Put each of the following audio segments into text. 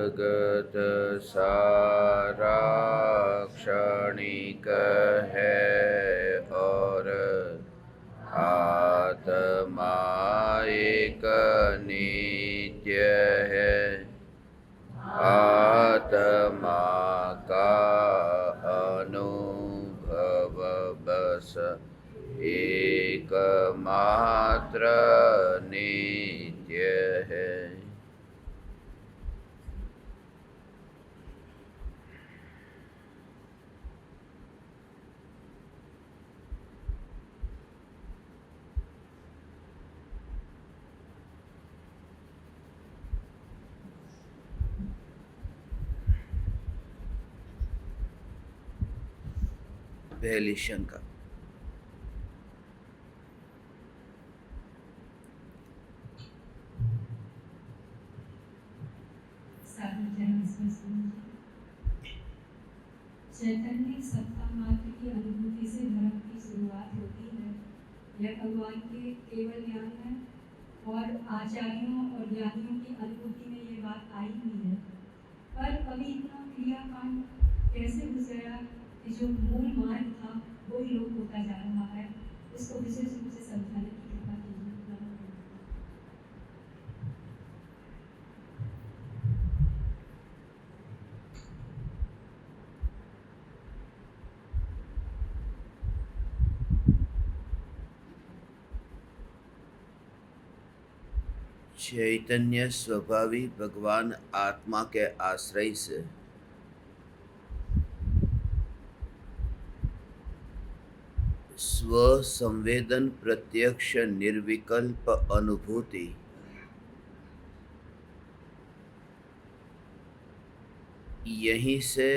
जगत सारा क्षणिक है और आत्मा एक नित्य है। आत्मा का अनुभव बस एकमात्र नित्य है। पहली शंका। चैतन्य सत्ता मात्र की अनुभूति से धर्म की शुरुआत होती है। यह भगवान के केवल ज्ञान है और आचार्यों और ज्ञानियों की अनुभूति में ये बात आई हुई है। पर कभी इतना क्रियाकांड कैसे घुस गया कि जो मूल मार्ग था वो ही लोप होता जा रहा है। इसको विशेष रूप से समझाने की कृपा कीजिए। चैतन्य स्वभावी भगवान आत्मा के आश्रय से स्व संवेदन प्रत्यक्ष निर्विकल्प अनुभूति यहीं से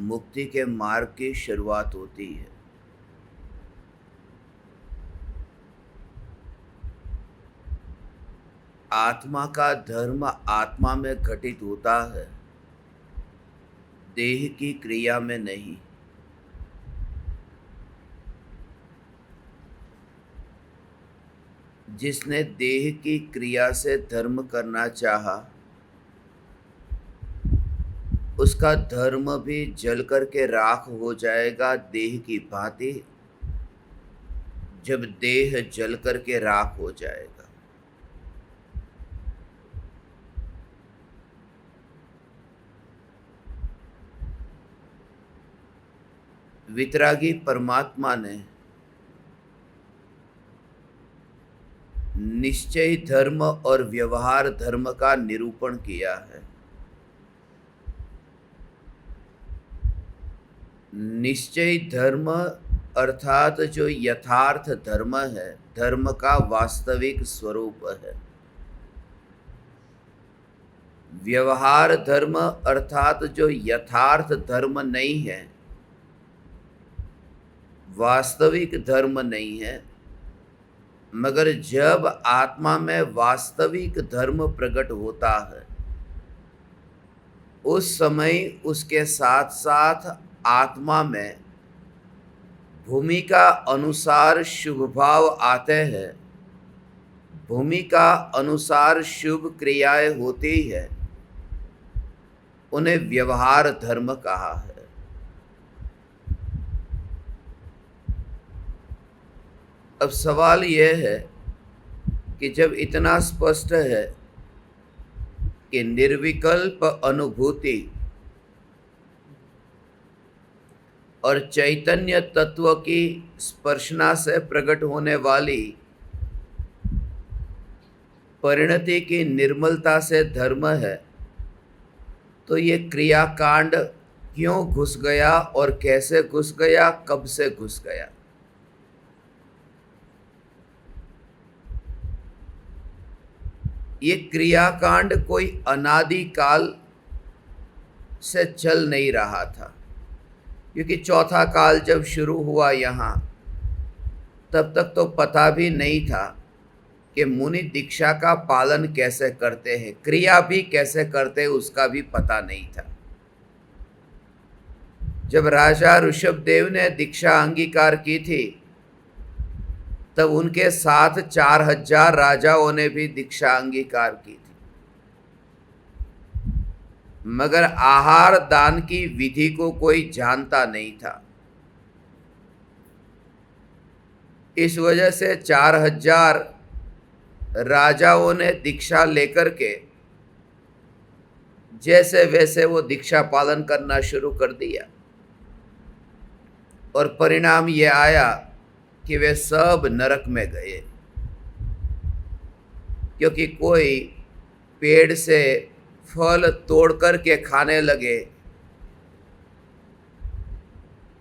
मुक्ति के मार्ग की शुरुआत होती है। आत्मा का धर्म आत्मा में घटित होता है, देह की क्रिया में नहीं। जिसने देह की क्रिया से धर्म करना चाहा, उसका धर्म भी जल कर के राख हो जाएगा देह की भांति, जब देह जल कर के राख हो जाएगा। वितरागी परमात्मा ने निश्चय धर्म और व्यवहार धर्म का निरूपण किया है। निश्चय धर्म अर्थात जो यथार्थ धर्म है, धर्म का वास्तविक स्वरूप है। व्यवहार धर्म अर्थात जो यथार्थ धर्म नहीं है, वास्तविक धर्म नहीं है, मगर जब आत्मा में वास्तविक धर्म प्रकट होता है, उस समय उसके साथ साथ आत्मा में भूमिका अनुसार शुभ भाव आते हैं, भूमिका अनुसार शुभ क्रियाएं होती है, उन्हें व्यवहार धर्म कहा है। अब सवाल यह है कि जब इतना स्पष्ट है कि निर्विकल्प अनुभूति और चैतन्य तत्व की स्पर्शना से प्रकट होने वाली परिणति की निर्मलता से धर्म है, तो ये क्रियाकांड क्यों घुस गया और कैसे घुस गया, कब से घुस गया? ये क्रियाकांड कोई अनादिकाल से चल नहीं रहा था, क्योंकि चौथा काल जब शुरू हुआ यहाँ, तब तक तो पता भी नहीं था कि मुनि दीक्षा का पालन कैसे करते हैं, क्रिया भी कैसे करते हैं उसका भी पता नहीं था। जब राजा ऋषभदेव ने दीक्षा अंगीकार की थी, तब उनके साथ 4000 राजाओं ने भी दीक्षा अंगीकार की थी। मगर आहार दान की विधि को कोई जानता नहीं था। इस वजह से 4000 राजाओं ने दीक्षा लेकर के जैसे वैसे वो दीक्षा पालन करना शुरू कर दिया, और परिणाम ये आया कि वे सब नरक में गए, क्योंकि कोई पेड़ से फल तोड़ कर के खाने लगे,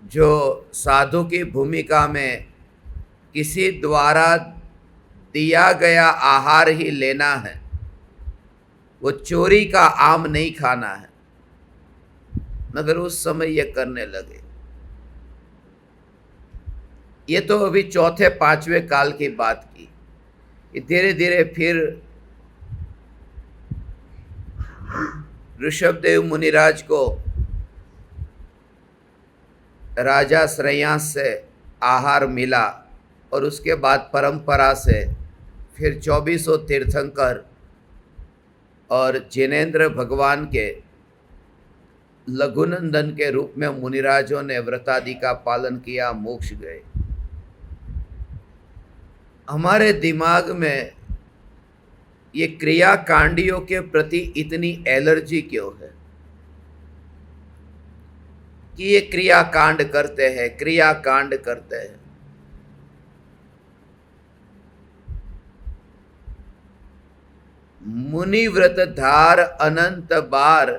जो साधु की भूमिका में किसी द्वारा दिया गया आहार ही लेना है, वो चोरी का आम नहीं खाना है, मगर उस समय ये करने लगे। ये तो अभी चौथे पांचवें काल की बात की। धीरे धीरे फिर ऋषभदेव मुनिराज को राजा श्रेयांस से आहार मिला, और उसके बाद परंपरा से फिर 2400 तीर्थंकर और जिनेंद्र भगवान के लघुनंदन के रूप में मुनिराजों ने व्रतादि का पालन किया, मोक्ष गए। हमारे दिमाग में ये क्रियाकांडियों के प्रति इतनी एलर्जी क्यों है कि ये क्रियाकांड करते हैं, क्रियाकांड करते हैं। मुनि व्रत धार अनंत बार,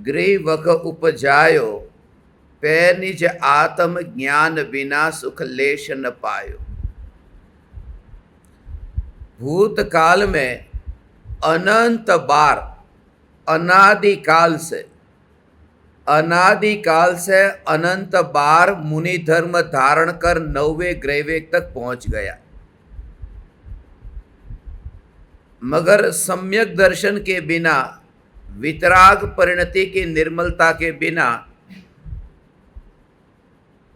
गृह उपजायो, पे निज आत्म ज्ञान बिना सुख लेश न पायो। भूतकाल में अनंत बार, अनादिकाल से अनंत बार मुनि धर्म धारण कर 9वें ग्रहवेग तक पहुंच गया, मगर सम्यक दर्शन के बिना, वितराग परिणति की निर्मलता के बिना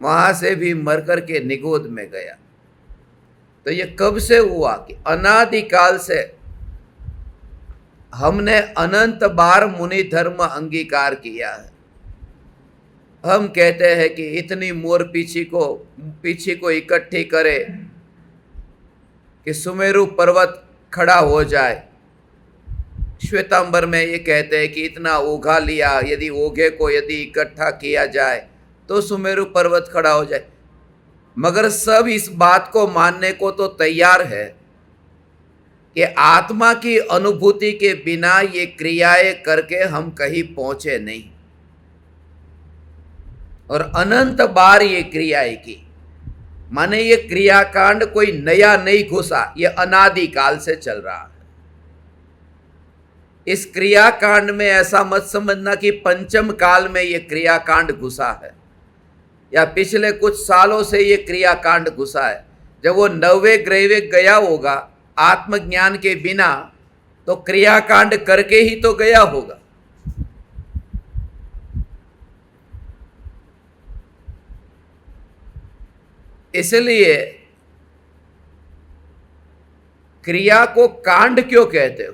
वहां से भी मर कर के निगोद में गया। तो ये कब से हुआ कि अनादिकाल से हमने अनंत बार मुनि धर्म अंगीकार किया है। हम कहते हैं कि इतनी मोर पीछी को इकट्ठी करे कि सुमेरु पर्वत खड़ा हो जाए। श्वेतांबर में ये कहते हैं कि इतना ओघा लिया, यदि ओघे को यदि इकट्ठा किया जाए तो सुमेरु पर्वत खड़ा हो जाए। मगर सब इस बात को मानने को तो तैयार है कि आत्मा की अनुभूति के बिना ये क्रियाएं करके हम कहीं पहुंचे नहीं, और अनंत बार ये क्रियाएं की, माने ये क्रियाकांड कोई नया नहीं घुसा, ये अनादिकाल से चल रहा है। इस क्रियाकांड में ऐसा मत समझना कि पंचम काल में ये क्रियाकांड घुसा है या पिछले कुछ सालों से ये क्रियाकांड घुसा है। जब वो 9वें ग्रहवेग गया होगा आत्मज्ञान के बिना, तो क्रियाकांड करके ही तो गया होगा। इसलिए क्रिया को कांड क्यों कहते हो?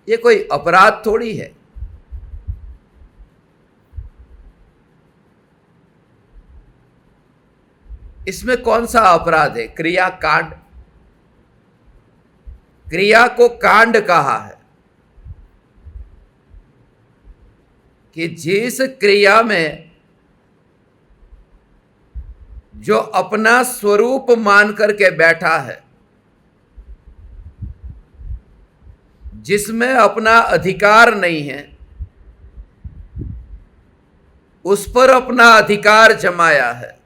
ये कोई अपराध थोड़ी है। इसमें कौन सा अपराध है? क्रिया कांड, क्रिया को कांड कहा है कि जिस क्रिया में जो अपना स्वरूप मान करके बैठा है, जिसमें अपना अधिकार नहीं है, उस पर अपना अधिकार जमाया है,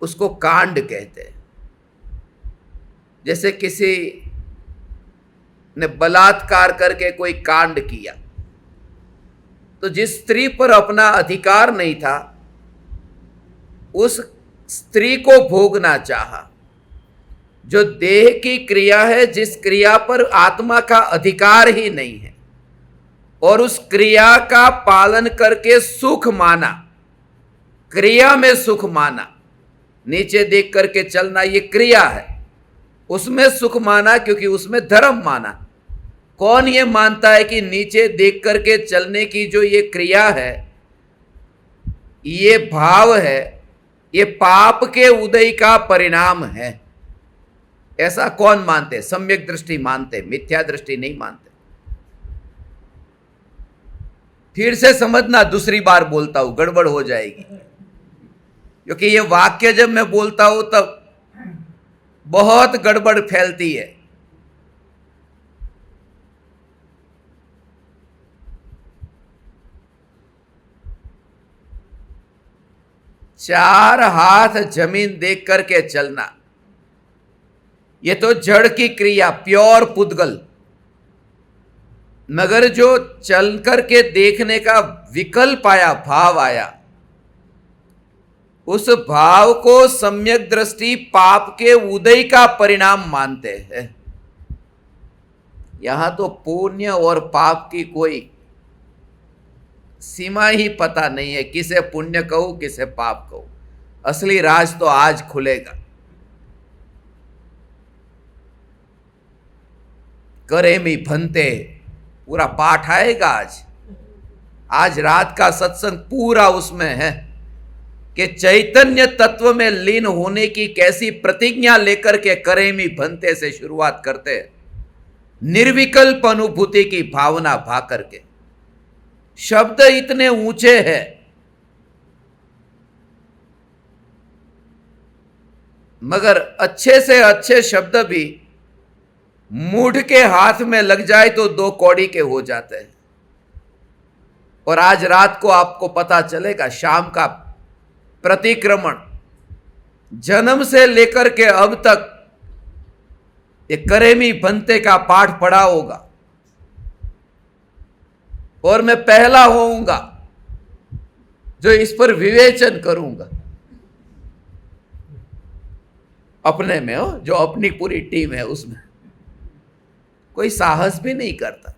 उसको कांड कहते हैं। जैसे किसी ने बलात्कार करके कोई कांड किया, तो जिस स्त्री पर अपना अधिकार नहीं था उस स्त्री को भोगना चाहा। जो देह की क्रिया है, जिस क्रिया पर आत्मा का अधिकार ही नहीं है, और उस क्रिया का पालन करके सुख माना, क्रिया में सुख माना, नीचे देख करके चलना ये क्रिया है, उसमें सुख माना क्योंकि उसमें धर्म माना। कौन ये मानता है कि नीचे देख करके चलने की जो ये क्रिया है, ये भाव है, ये पाप के उदय का परिणाम है? ऐसा कौन मानते? सम्यक दृष्टि मानते, मिथ्या दृष्टि नहीं मानते। फिर से समझना, दूसरी बार बोलता हूं, गड़बड़ हो जाएगी, क्योंकि ये वाक्य जब मैं बोलता हूं तब बहुत गड़बड़ फैलती है। चार हाथ जमीन देख करके चलना, ये तो जड़ की क्रिया, प्योर पुद्गल। मगर जो चल करके देखने का विकल्प आया, भाव आया, उस भाव को सम्यक दृष्टि पाप के उदय का परिणाम मानते हैं। यहां तो पुण्य और पाप की कोई सीमा ही पता नहीं है, किसे पुण्य कहूं किसे पाप कहूं। असली राज तो आज खुलेगा। करेमी भंते पूरा पाठ आएगा आज रात का सत्संग पूरा उसमें है कि चैतन्य तत्व में लीन होने की कैसी प्रतिज्ञा लेकर के करेमी भंते से शुरुआत करते हैं। निर्विकल्प अनुभूति की भावना भा करके। शब्द इतने ऊंचे हैं, मगर अच्छे से अच्छे शब्द भी मूढ़ के हाथ में लग जाए तो 2 कौड़ी के हो जाते हैं। और आज रात को आपको पता चलेगा, शाम का प्रतिक्रमण जन्म से लेकर के अब तक ये करेमी भंते का पाठ पढ़ा होगा, और मैं पहला होऊंगा जो इस पर विवेचन करूंगा अपने में हो, जो अपनी पूरी टीम है उसमें कोई साहस भी नहीं करता।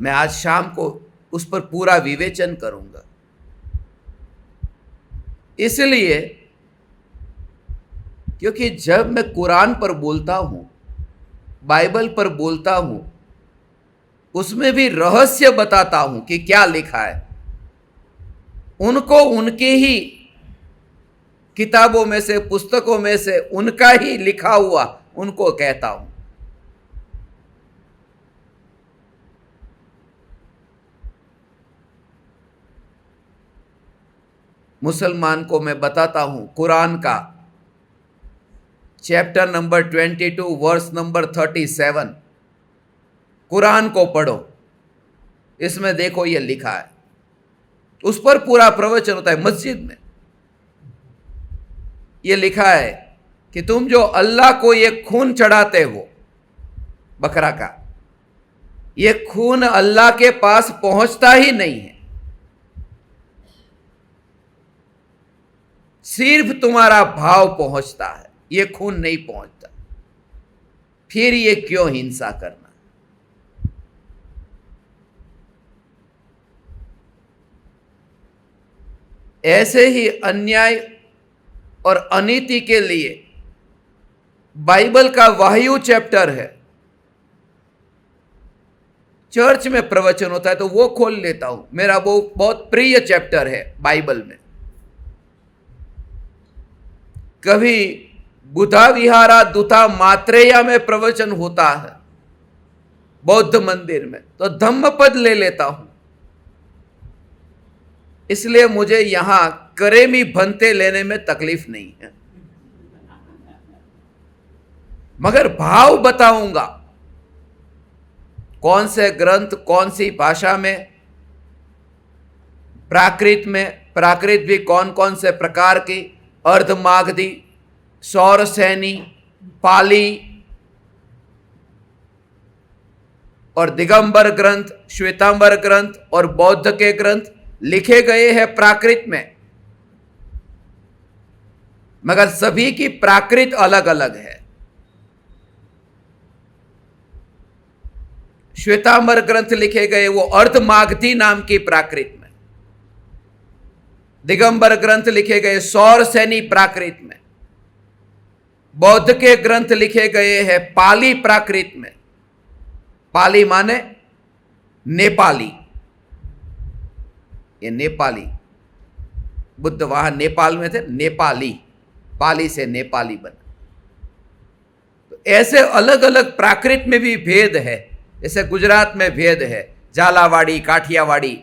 मैं आज शाम को उस पर पूरा विवेचन करूंगा। इसलिए क्योंकि जब मैं कुरान पर बोलता हूं, बाइबल पर बोलता हूं, उसमें भी रहस्य बताता हूं कि क्या लिखा है। उनको उनके ही किताबों में से, पुस्तकों में से उनका ही लिखा हुआ उनको कहता हूं। मुसलमान को मैं बताता हूं कुरान का chapter number 22 verse number 37, Quran को पढ़ो, इसमें देखो ये लिखा है। उस पर पूरा प्रवचन होता है मस्जिद में। ये लिखा है कि तुम जो अल्लाह को ये खून चढ़ाते हो बकरा का, ये खून अल्लाह के पास पहुंचता ही नहीं है, सिर्फ तुम्हारा भाव पहुंचता है, ये खून नहीं पहुंचता। फिर ये क्यों हिंसा करना? ऐसे ही अन्याय और अनीति के लिए बाइबल का वायु चैप्टर है। चर्च में प्रवचन होता है तो वो खोल लेता हूं, मेरा वो बहुत प्रिय चैप्टर है बाइबल में। कभी बुधा विहारा दुता मात्रेया में प्रवचन होता है बौद्ध मंदिर में, तो धम्मपद ले लेता हूं। इसलिए मुझे यहां करेमी भंते लेने में तकलीफ नहीं है, मगर भाव बताऊंगा कौन से ग्रंथ कौन सी भाषा में, प्राकृत भी कौन कौन से प्रकार की, अर्धमागधी, सौरसैनी, पाली और दिगंबर ग्रंथ, श्वेतांबर ग्रंथ और बौद्ध के ग्रंथ लिखे गए हैं प्राकृत में, मगर सभी की प्राकृत अलग अलग है। श्वेतांबर ग्रंथ लिखे गए वो अर्धमागधी नाम की प्राकृत में, दिगंबर ग्रंथ लिखे गए सौरसैनी प्राकृत में, बौद्ध के ग्रंथ लिखे गए हैं पाली प्राकृत में। पाली माने नेपाली, ये नेपाली, बुद्ध वहां नेपाल में थे, नेपाली, पाली से नेपाली बना। तो ऐसे अलग अलग प्राकृत में भी भेद है। जैसे गुजरात में भेद है, झालावाड़ी, काठियावाड़ी,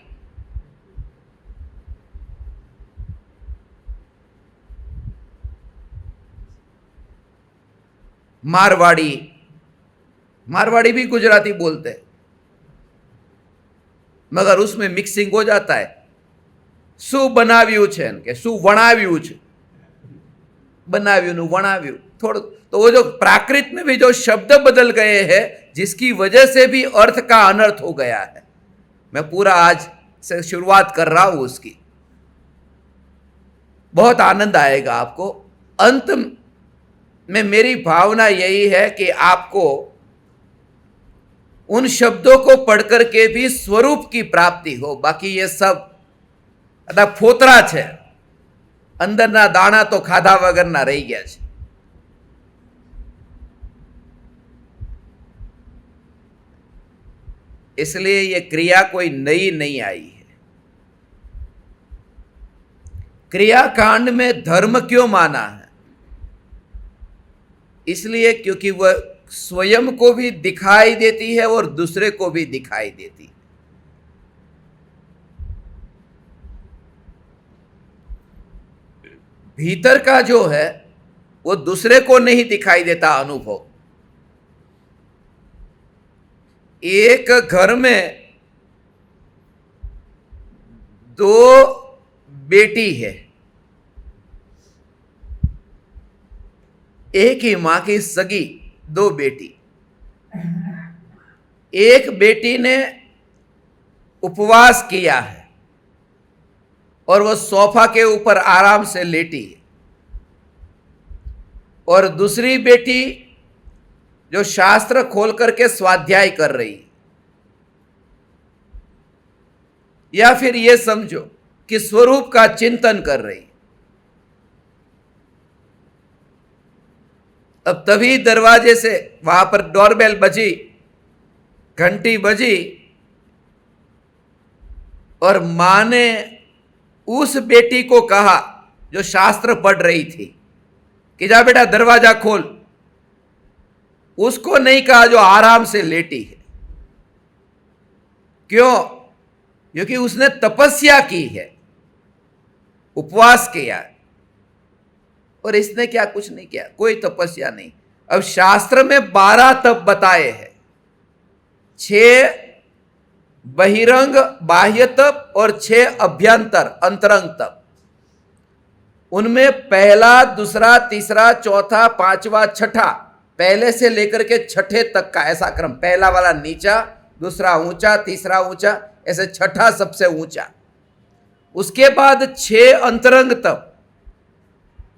मारवाड़ी, मारवाड़ी भी गुजराती बोलते हैं, मगर उसमें मिक्सिंग हो जाता है। શું બનાવ્યું છે કે શું વણાવ્યું છે, बनाव्यू वणाव्यू थोड़ा। तो वो जो प्राकृत में भी जो शब्द बदल गए हैं, जिसकी वजह से भी अर्थ का अनर्थ हो गया है। मैं पूरा आज से शुरुआत कर रहा हूं उसकी, बहुत आनंद आएगा आपको। अंत में मेरी भावना यही है कि आपको उन शब्दों को पढ़कर के भी स्वरूप की प्राप्ति हो। बाकी ये सब फोतरा है, अंदરના દાણા તો ખાધા વગરના રહી ગયા છે। इसलिए ये क्रिया कोई नई नहीं आई है। क्रियाकांड में धर्म क्यों माना है? इसलिए क्योंकि वह स्वयं को भी दिखाई देती है और दूसरे को भी दिखाई देती है। भीतर का जो है वो दूसरे को नहीं दिखाई देता अनुभव। एक घर में दो बेटी है, एक ही मां की सगी दो बेटी। एक बेटी ने उपवास किया है और वह सोफा के ऊपर आराम से लेटी है, और दूसरी बेटी जो शास्त्र खोल करके स्वाध्याय कर रही है। या फिर यह समझो कि स्वरूप का चिंतन कर रही है। अब तभी दरवाजे से वहां पर डोरबेल बजी, घंटी बजी, और मां ने उस बेटी को कहा जो शास्त्र पढ़ रही थी कि जा बेटा दरवाजा खोल। उसको नहीं कहा जो आराम से लेटी है। क्यों? क्योंकि उसने तपस्या की है, उपवास किया, और इसने क्या? कुछ नहीं किया, कोई तपस्या नहीं। अब शास्त्र में 12 तप बताए हैं, 6 बहिरंग बाह्य तप और 6 अभ्यंतर अंतरंग तप। उनमें पहला, दूसरा, तीसरा, चौथा, पांचवा, छठा, पहले से लेकर के छठे तक का ऐसा क्रम। पहला वाला नीचा, दूसरा ऊंचा, तीसरा ऊंचा, ऐसे छठा सबसे ऊंचा। उसके बाद 6 अंतरंग तप,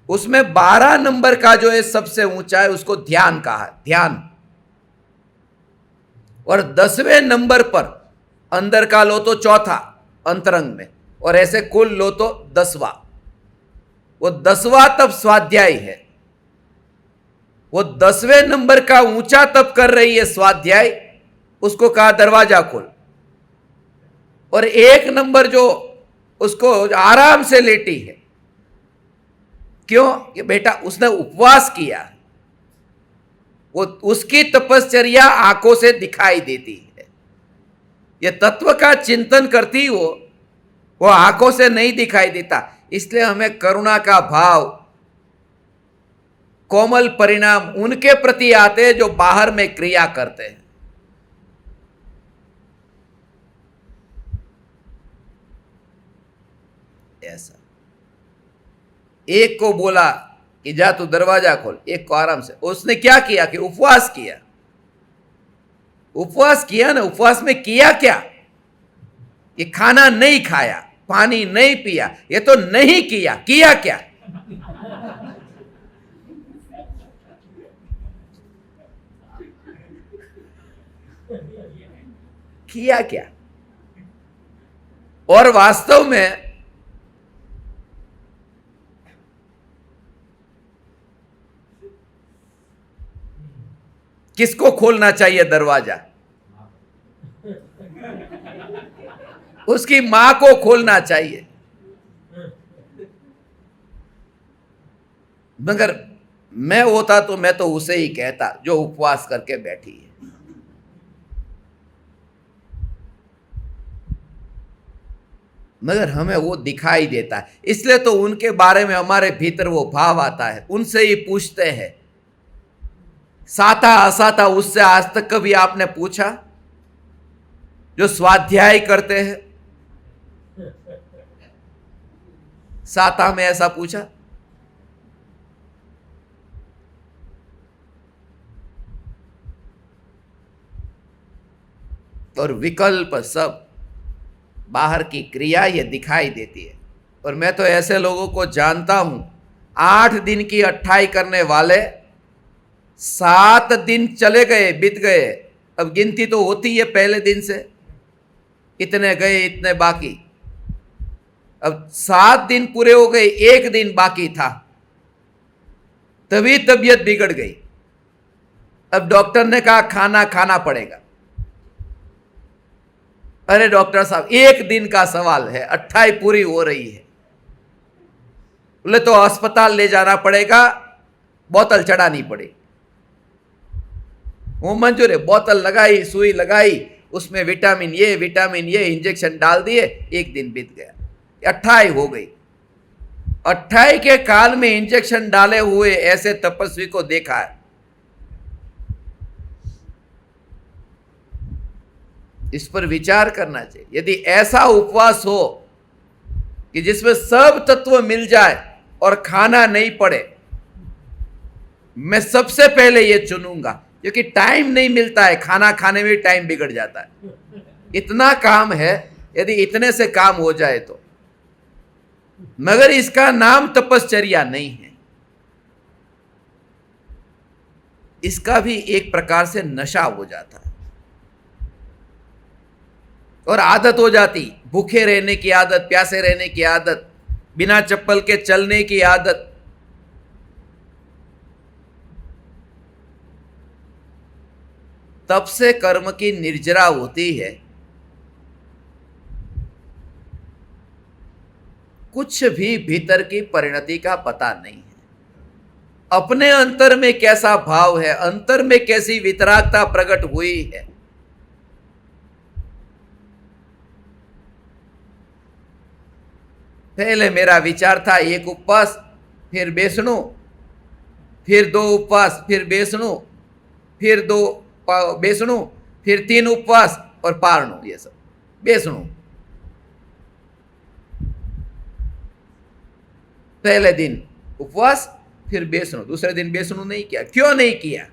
उसमें 12 नंबर का जो है सबसे ऊंचा है, उसको ध्यान कहा, ध्यान। और 10वें नंबर पर अंदर का लो तो चौथा अंतरंग में, और ऐसे कुल लो तो 10वां। वो 10वां तप स्वाध्याय है। वो 10वें नंबर का ऊंचा तप कर रही है स्वाध्याय, उसको कहा दरवाजा खोल। और 1 नंबर जो उसको आराम से लेटी है, क्यों? कि बेटा उसने उपवास किया, वो उसकी तपश्चर्या आंखों से दिखाई देती है। ये तत्व का चिंतन करती वो आंखों से नहीं दिखाई देता। इसलिए हमें करुणा का भाव, कोमल परिणाम उनके प्रति आते हैं जो बाहर में क्रिया करते हैं। ऐसा एक को बोला कि जा तू दरवाजा खोल, एक को आराम से। उसने क्या किया कि उपवास किया। उपवास किया ना, उपवास में किया क्या? कि खाना नहीं खाया, पानी नहीं पिया, ये तो नहीं किया। किया क्या? किया क्या? और वास्तव में किसको खोलना चाहिए दरवाजा? उसकी मां को खोलना चाहिए। मगर मैं होता तो मैं तो उसे ही कहता जो उपवास करके बैठी है। मगर हमें वो दिखाई देता है, इसलिए तो उनके बारे में हमारे भीतर वो भाव आता है। उनसे ही पूछते हैं, साता असाता उससे आज तक कभी आपने पूछा? जो स्वाध्याय करते हैं, साता में ऐसा पूछा? और विकल्प सब बाहर की क्रिया ये दिखाई देती है। और मैं तो ऐसे लोगों को जानता हूं, 8 दिन की अट्ठाई करने वाले 7 दिन चले गए, बीत गए। अब गिनती तो होती है पहले दिन से, इतने गए इतने बाकी। अब 7 दिन पूरे हो गए, 1 दिन बाकी था, तभी तबीयत बिगड़ गई। अब डॉक्टर ने कहा खाना खाना पड़ेगा। अरे डॉक्टर साहब, 1 दिन का सवाल है, 28 पूरी हो रही है। बोले तो अस्पताल ले जाना पड़ेगा, बोतल चढ़ानी पड़ेगी। वो मंजूर है। बोतल लगाई, सुई लगाई, उसमें विटामिन ये इंजेक्शन डाल दिए, 1 दिन बीत गया, 28 हो गई। 28 के काल में इंजेक्शन डाले हुए ऐसे तपस्वी को देखा है। इस पर विचार करना चाहिए। यदि ऐसा उपवास हो कि जिसमें सब तत्व मिल जाए और खाना नहीं पड़े, मैं सबसे पहले ये चुनूंगा, क्योंकि टाइम नहीं मिलता है, खाना खाने में टाइम बिगड़ जाता है। इतना काम है, यदि इतने से काम हो जाए तो। मगर इसका नाम तपश्चर्या नहीं है, इसका भी एक प्रकार से नशा हो जाता है और आदत हो जाती। भूखे रहने की आदत, प्यासे रहने की आदत, बिना चप्पल के चलने की आदत। तब से कर्म की निर्जरा होती है। कुछ भी भीतर की परिणति का पता नहीं है। अपने अंतर में कैसा भाव है, अंतर में कैसी वितरागता प्रकट हुई है, पहले मेरा विचार था 1 उपवास, फिर बेसणु, फिर 2 उपवास, फिर बेसणु, फिर 2 बेसणु, फिर 3 उपवास और पारणु। ये सब बेसणु। पहले दिन उपवास, फिर बेसणु, दूसरे दिन बेसणु नहीं किया। क्यों नहीं किया?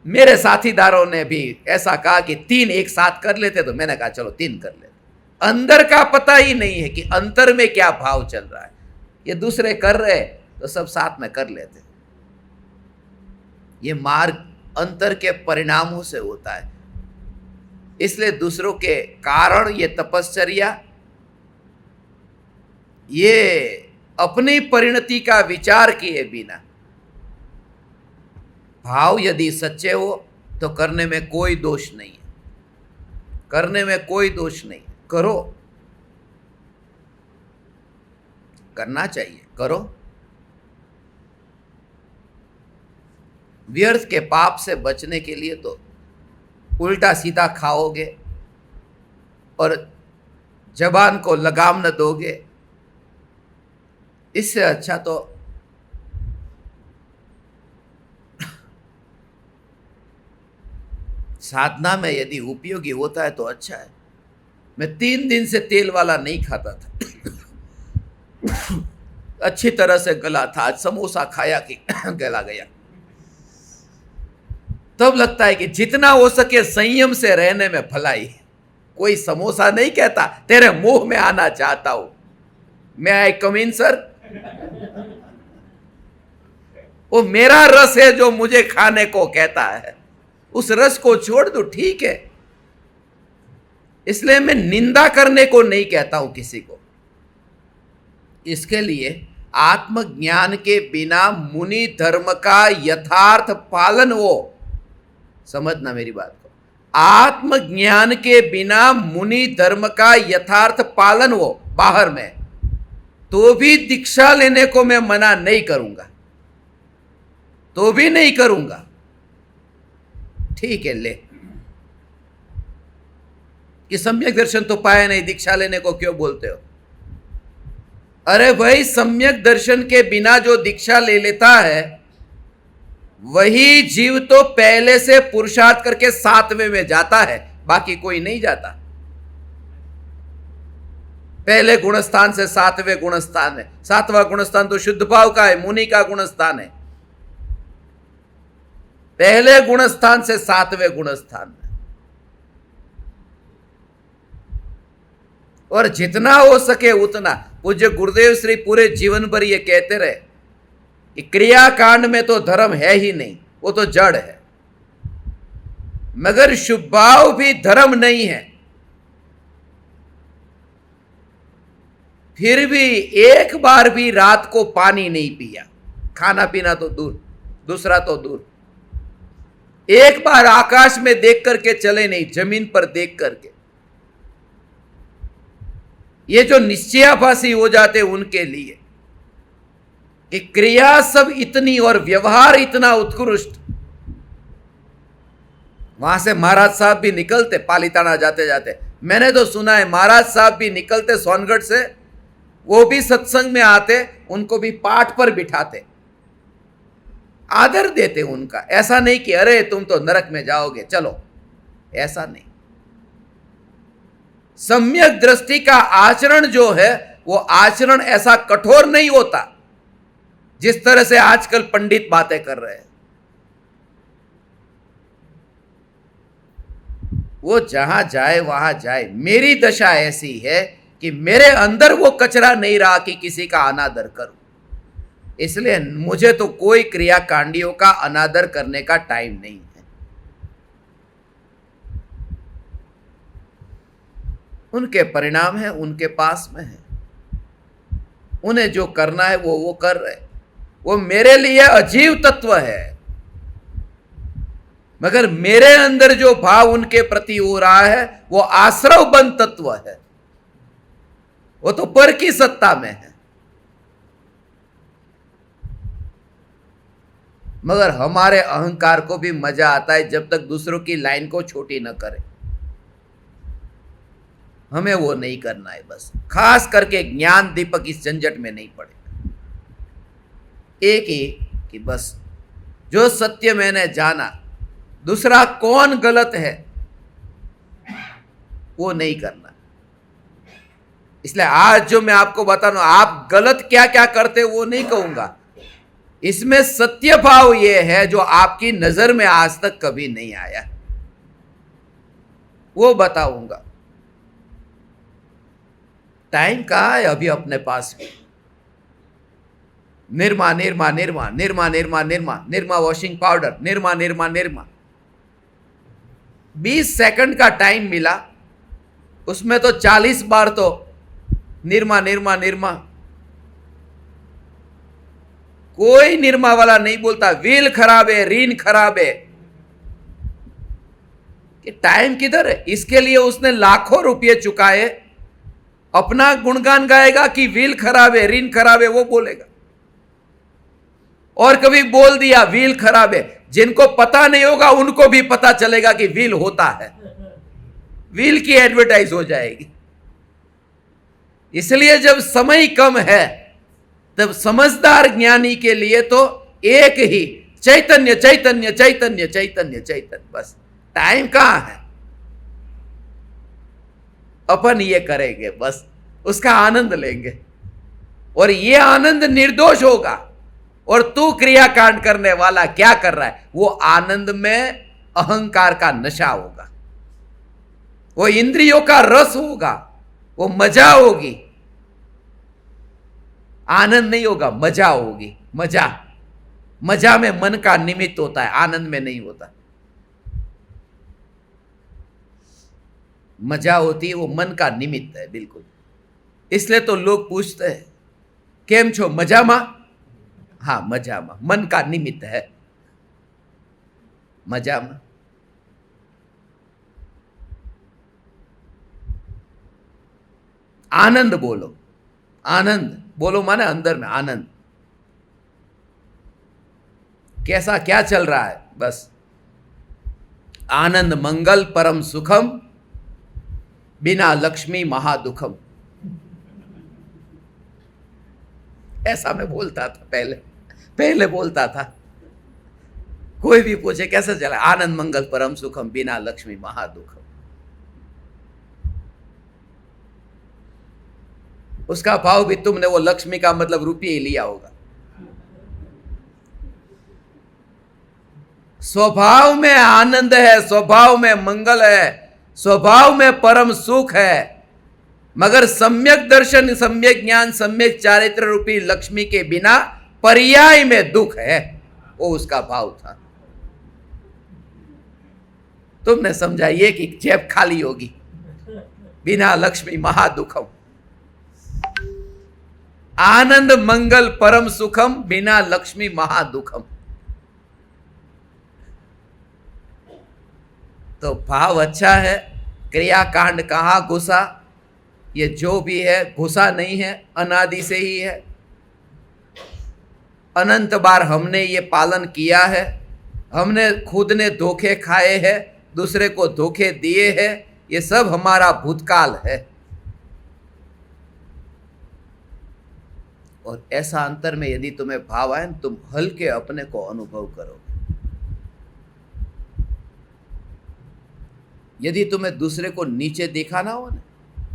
मेरे साथीदारों ने भी ऐसा कहा कि 3 एक साथ कर लेते, तो मैंने कहा चलो 3 कर लेते। अंदर का पता ही नहीं है कि अंतर में क्या भाव चल रहा है। ये दूसरे कर रहे तो सब साथ में कर लेते। ये मार्ग अंतर के परिणामों से होता है। इसलिए दूसरों के कारण ये तपश्चर्या, ये अपनी परिणति का विचार किए बिना, भाव यदि सच्चे हो तो करने में कोई दोष नहीं है, करने में कोई दोष नहीं। करो, करना चाहिए, करो। व्यर्थ के पाप से बचने के लिए तो उल्टा सीधा खाओगे और जबान को लगाम न दोगे, इससे अच्छा तो साधना में यदि उपयोगी होता है तो अच्छा है। मैं 3 दिन से तेल वाला नहीं खाता था, अच्छी तरह से गला था। आज समोसा खाया कि गला गया। तब लगता है कि जितना हो सके संयम से रहने में भलाई है। कोई समोसा नहीं कहता, तेरे मुंह में आना चाहता हूं, मैं आई कम इन सर। वो मेरा रस है जो मुझे खाने को कहता है, उस रस को छोड़ दो, ठीक है। इसलिए मैं निंदा करने को नहीं कहता हूं किसी को। इसके लिए आत्मज्ञान के बिना मुनि धर्म का यथार्थ पालन हो, समझना मेरी बात को, आत्मज्ञान के बिना मुनि धर्म का यथार्थ पालन हो बाहर में, तो भी दीक्षा लेने को मैं मना नहीं करूंगा, तो भी नहीं करूंगा। ठीक है, ले कि सम्यक दर्शन तो पाया नहीं, दीक्षा लेने को क्यों बोलते हो? अरे भाई, सम्यक दर्शन के बिना जो दीक्षा ले लेता है वही जीव तो पहले से पुरुषार्थ करके 7वें में जाता है, बाकी कोई नहीं जाता। पहले गुणस्थान से 7वें गुणस्थान है, 7वां गुणस्थान तो शुद्ध भाव का है, मुनि का गुणस्थान है। पहले गुणस्थान से 7वें गुणस्थान में, और जितना हो सके उतना। पूज्य गुरुदेव श्री पूरे जीवन भर ये कहते रहे कि क्रियाकांड में तो धर्म है ही नहीं, वो तो जड़ है, मगर शुभ भाव भी धर्म नहीं है। फिर भी एक बार भी रात को पानी नहीं पिया, खाना पीना तो दूर, दूसरा तो दूर, एक बार आकाश में देख करके चले नहीं, जमीन पर देख करके। ये जो निश्चयाभासी हो जाते उनके लिए कि क्रिया सब इतनी और व्यवहार इतना उत्कृष्ट। वहां से महाराज साहब भी निकलते पालीताना जाते जाते, मैंने तो सुना है महाराज साहब भी निकलते सोनगढ़ से, वो भी सत्संग में आते, उनको भी पाठ पर बिठाते, आदर देते उनका। ऐसा नहीं कि अरे तुम तो नरक में जाओगे, चलो, ऐसा नहीं। सम्यक दृष्टि का आचरण जो है वो आचरण ऐसा कठोर नहीं होता जिस तरह से आजकल पंडित बातें कर रहे हैं। वो जहां जाए वहां जाए। मेरी दशा ऐसी है कि मेरे अंदर वो कचरा नहीं रहा कि किसी का अनादर करूं, इसलिए मुझे तो कोई क्रियाकांडियों का अनादर करने का टाइम नहीं है। उनके परिणाम है, उनके पास में है, उन्हें जो करना है वो कर रहे। वो मेरे लिए अजीव तत्व है, मगर मेरे अंदर जो भाव उनके प्रति हो रहा है वो आश्रव बंद तत्व है, वो तो पर की सत्ता में है। मगर हमारे अहंकार को भी मजा आता है जब तक दूसरों की लाइन को छोटी न करे। हमें वो नहीं करना है, बस खास करके ज्ञान दीपक इस झंझट में नहीं पड़ेगा। एक ही कि बस जो सत्य मैंने जाना, दूसरा कौन गलत है वो नहीं करना। इसलिए आज जो मैं आपको बता रहा हूं, आप गलत क्या क्या करते हो वो नहीं कहूंगा, इसमें सत्य भाव ये है जो आपकी नजर में आज तक कभी नहीं आया, वो बताऊंगा। टाइम कहाँ है अभी अपने पास में? Nirma Nirma Nirma Nirma Nirma Nirma Nirma washing powder, Nirma Nirma Nirma. 20 second का टाइम मिला, उसमें तो 40 बार तो निरमा निरमा निरमा। कोई निरमा वाला नहीं बोलता व्हील खराब है, रीन खराब है। कि टाइम किधर है? इसके लिए उसने लाखों रुपये चुकाए, अपना गुणगान गाएगा कि व्हील खराब है, रीन खराब है, वो बोलेगा। और कभी बोल दिया व्हील खराब है, जिनको पता नहीं होगा उनको भी पता चलेगा कि व्हील होता है, व्हील की एडवर्टाइज हो जाएगी। इसलिए जब समय कम है तब समझदार ज्ञानी के लिए तो एक ही चैतन्य चैतन्य चैतन्य चैतन्य चैतन्य, बस। टाइम कहां है? अपन ये करेंगे, बस उसका आनंद लेंगे, और ये आनंद निर्दोष होगा। और तू क्रियाकांड करने वाला क्या कर रहा है? वो आनंद में अहंकार का नशा होगा, वो इंद्रियों का रस होगा, वो मजा होगी। आनंद नहीं होगा, मजा होगी। मजा, मजा में मन का निमित्त होता है, आनंद में नहीं होता। मजा होती है वो मन का निमित्त है, बिल्कुल। इसलिए तो लोग पूछते हैं केम छो मजामा? हाँ मजामा, मन का निमित्त है मजामा। आनंद बोलो, आनंद बोलो माने अंदर में आनंद। कैसा क्या चल रहा है? बस आनंद मंगल परम सुखम, बिना लक्ष्मी महादुखम। ऐसा मैं बोलता था पहले बोलता था। कोई भी पूछे कैसा चला, आनंद मंगल परम सुखम, बिना लक्ष्मी महादुखम। उसका भाव भी तुमने वो लक्ष्मी का मतलब रुपये ही लिया होगा। स्वभाव में आनंद है, स्वभाव में मंगल है, स्वभाव में परम सुख है, मगर सम्यक दर्शन, सम्यक ज्ञान, सम्यक चारित्र रूपी लक्ष्मी के बिना पर्याय में दुख है। वो उसका भाव था। तुमने समझा ये कि जेब खाली होगी, बिना लक्ष्मी महादुखम। आनंद मंगल परम सुखम, बिना लक्ष्मी महादुखम। तो भाव अच्छा है। क्रियाकांड कहाँ घुसा? ये जो भी है घुसा नहीं है, अनादि से ही है। अनंत बार हमने ये पालन किया है। हमने खुद ने धोखे खाए हैं, दूसरे को धोखे दिए हैं। ये सब हमारा भूतकाल है। और ऐसा अंतर में यदि तुम्हें भाव आए, तुम हल्के अपने को अनुभव करोगे। यदि तुम्हें दूसरे को नीचे देखा ना हो ना,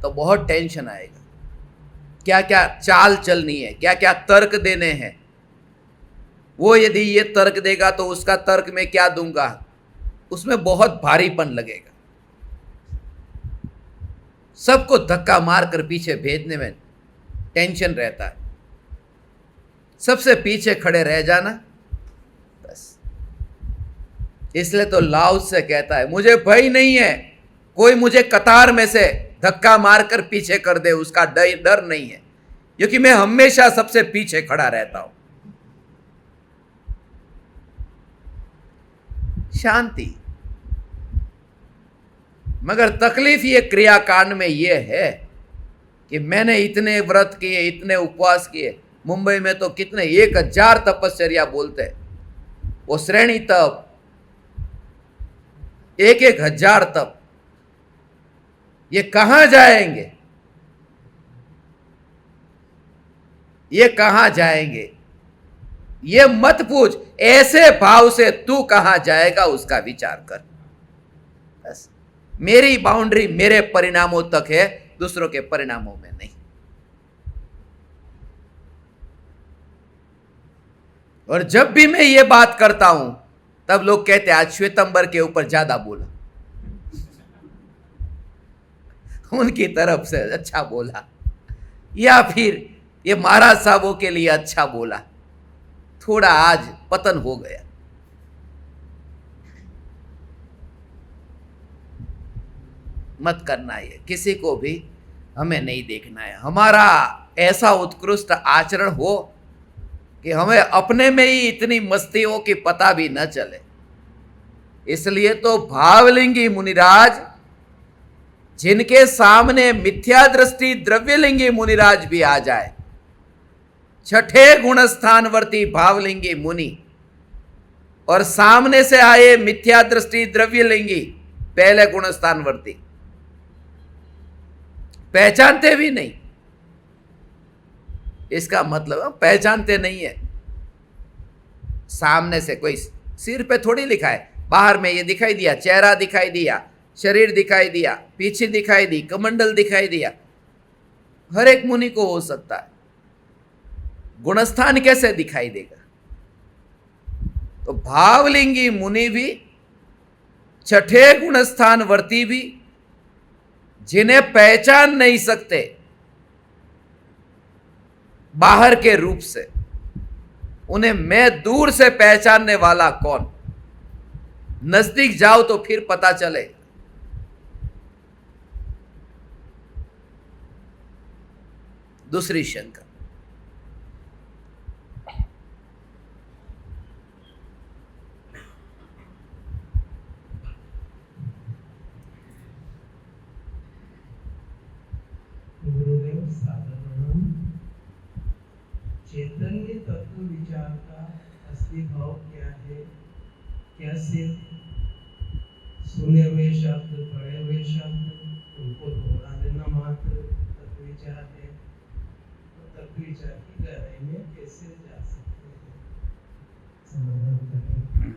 तो बहुत टेंशन आएगा। क्या क्या चाल चलनी है, क्या क्या तर्क देने हैं। वो यदि ये तर्क देगा तो उसका तर्क मैं क्या दूंगा, उसमें बहुत भारीपन लगेगा। सबको धक्का मारकर पीछे भेजने में टेंशन रहता है। सबसे पीछे खड़े रह जाना बस। इसलिए तो लाउस से कहता है, मुझे भय नहीं है, कोई मुझे कतार में से धक्का मारकर पीछे कर दे, उसका डर नहीं है, क्योंकि मैं हमेशा सबसे पीछे खड़ा रहता हूं। शांति। मगर तकलीफ ये क्रियाकांड में ये है कि मैंने इतने व्रत किए, इतने उपवास किए। मुंबई में तो कितने 1000 तपस्या बोलते हैं, वो श्रेणी तप, 1000 तप। ये कहां जाएंगे? ये कहां जाएंगे? ये मत पूछ। ऐसे भाव से तू कहां जाएगा उसका विचार कर। बस मेरी बाउंड्री मेरे परिणामों तक है, दूसरों के परिणामों में नहीं। और जब भी मैं ये बात करता हूं, तब लोग कहते हैं आज श्वेतंबर के ऊपर ज्यादा बोला। उनकी तरफ से अच्छा बोला, या फिर ये महाराज साहबों के लिए अच्छा बोला, थोड़ा आज पतन हो गया। मत करना है किसी को भी, हमें नहीं देखना है। हमारा ऐसा उत्कृष्ट आचरण हो कि हमें अपने में ही इतनी मस्ती हो कि पता भी न चले। इसलिए तो भावलिंगी मुनिराज, जिनके सामने मिथ्या दृष्टि द्रव्यलिंगी मुनिराज भी आ जाए, छठे गुणस्थानवर्ती भावलिंगी मुनि, और सामने से आए मिथ्या दृष्टि द्रव्यलिंगी पहले गुणस्थानवर्ती, पहचानते भी नहीं। इसका मतलब पहचानते नहीं है। सामने से कोई सिर पे थोड़ी लिखा है, बाहर में ये दिखाई दिया, चेहरा दिखाई दिया, शरीर दिखाई दिया, पीछे दिखाई दी, कमंडल दिखाई दिया, हर एक मुनि को हो सकता है। गुणस्थान कैसे दिखाई देगा? तो भावलिंगी मुनि भी, छठे गुणस्थान वर्ती भी, जिन्हें पहचान नहीं सकते बाहर के रूप से, उन्हें मैं दूर से पहचानने वाला कौन? नजदीक जाओ तो फिर पता चले। दूसरी शंका, चैतन्य तत्व विचार का असली भाव क्या है? क्या सिर्फ सुने हुए शब्द, पढ़े हुए शब्द, उनको दोहरा देना मात्र तत्व विचार है? तो तत्व विचार की गहराई में कैसे जा सकते हैं? समाधान करें।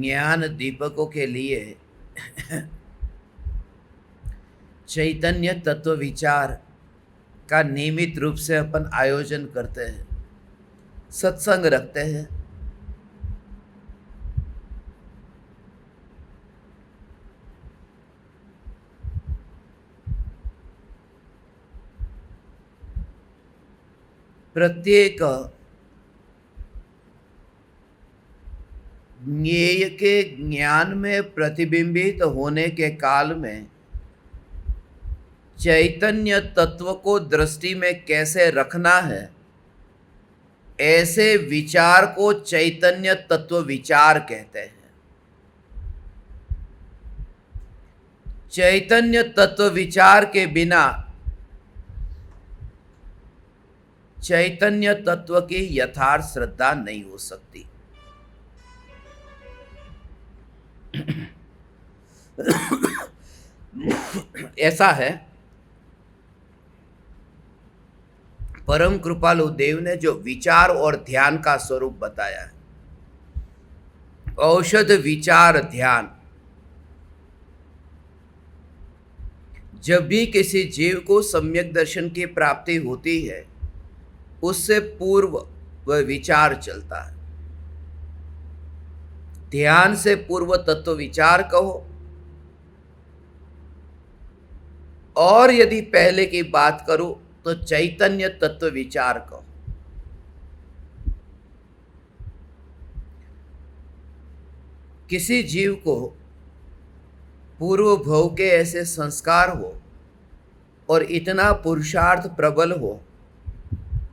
ज्ञान दीपकों के लिए चैतन्य तत्व विचार का नियमित रूप से अपन आयोजन करते हैं, सत्संग रखते हैं। प्रत्येक ज्ञेय के ज्ञान में प्रतिबिंबित होने के काल में चैतन्य तत्व को दृष्टि में कैसे रखना है, ऐसे विचार को चैतन्य तत्व विचार कहते हैं। चैतन्य तत्व विचार के बिना चैतन्य तत्व की यथार्थ श्रद्धा नहीं हो सकती। ऐसा है, परम कृपालु देव ने जो विचार और ध्यान का स्वरूप बताया है, औषध विचार ध्यान, जब भी किसी जीव को सम्यक दर्शन की प्राप्ति होती है, उससे पूर्व वह विचार चलता है। ध्यान से पूर्व तत्व विचार कहो, और यदि पहले की बात करूं तो चैतन्य तत्व विचार कहो। किसी जीव को पूर्व भव के ऐसे संस्कार हो और इतना पुरुषार्थ प्रबल हो,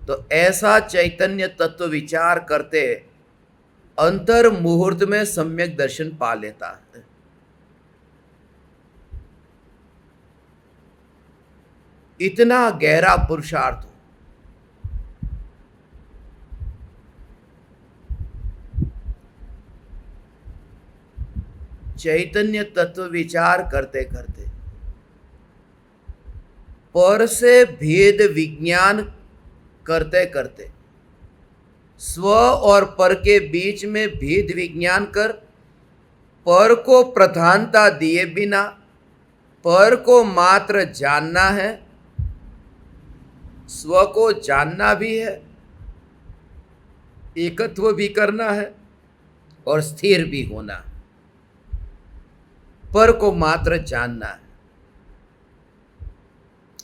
तो ऐसा चैतन्य तत्व विचार करते अंतर मुहूर्त में सम्यक दर्शन पा लेता है। इतना गहरा पुरुषार्थ हो। चैतन्य तत्व विचार करते करते पर से भेद विज्ञान करते करते स्व और पर के बीच में भेद विज्ञान कर, पर को प्रधानता दिए बिना पर को मात्र जानना है, स्व को जानना भी है, एकत्व भी करना है और स्थिर भी होना है। पर को मात्र जानना है,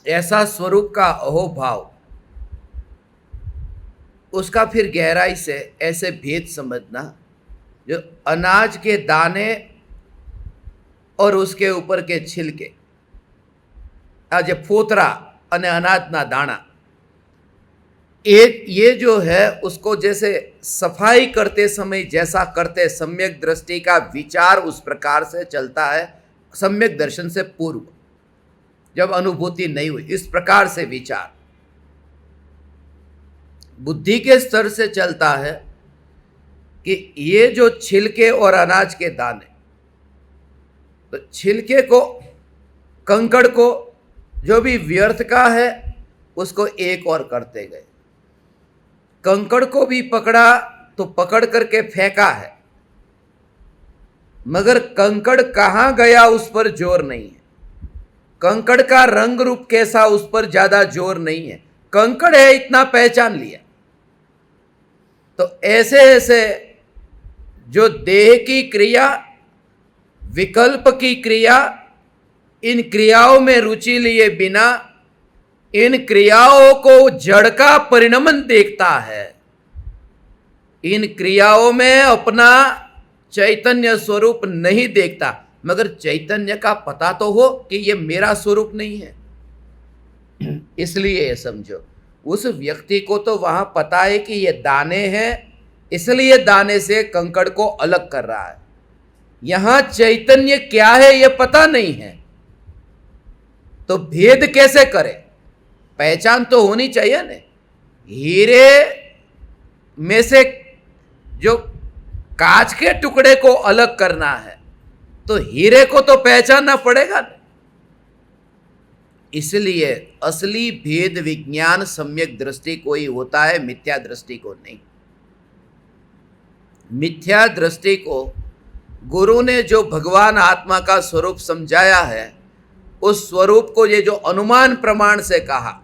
ऐसा स्वरूप का अहोभाव, उसका फिर गहराई से ऐसे भेद समझना, जो अनाज के दाने और उसके ऊपर के छिलके, आज फोतरा अने अनाजना दाना, एक ये जो है उसको जैसे सफाई करते समय जैसा करते सम्यक दृष्टि का विचार उस प्रकार से चलता है। सम्यक दर्शन से पूर्व जब अनुभूति नहीं हुई, इस प्रकार से विचार बुद्धि के स्तर से चलता है कि ये जो छिलके और अनाज के दाने, तो छिलके को, कंकड़ को, जो भी व्यर्थ का है उसको एक और करते गए। कंकड़ को भी पकड़ा तो पकड़ करके फेंका है, मगर कंकड़ कहाँ गया उस पर जोर नहीं है। कंकड़ का रंग रूप कैसा उस पर ज्यादा जोर नहीं है, कंकड़ है इतना पहचान लिया। तो ऐसे ऐसे जो देह की क्रिया, विकल्प की क्रिया, इन क्रियाओं में रुचि लिए बिना इन क्रियाओं को जड़ का परिणमन देखता है, इन क्रियाओं में अपना चैतन्य स्वरूप नहीं देखता, मगर चैतन्य का पता तो हो कि ये मेरा स्वरूप नहीं है। इसलिए ये समझो, उस व्यक्ति को तो वहां पता है कि ये दाने हैं, इसलिए दाने से कंकड़ को अलग कर रहा है, यहां चैतन्य क्या है यह पता नहीं है, तो भेद कैसे करे? पहचान तो होनी चाहिए ना। हीरे में से जो कांच के टुकड़े को अलग करना है तो हीरे को तो पहचानना पड़ेगा ना। इसलिए असली भेद विज्ञान सम्यक दृष्टि को ही होता है, मिथ्या दृष्टि को नहीं। मिथ्या दृष्टि को गुरु ने जो भगवान आत्मा का स्वरूप समझाया है, उस स्वरूप को ये जो अनुमान प्रमाण से कहा,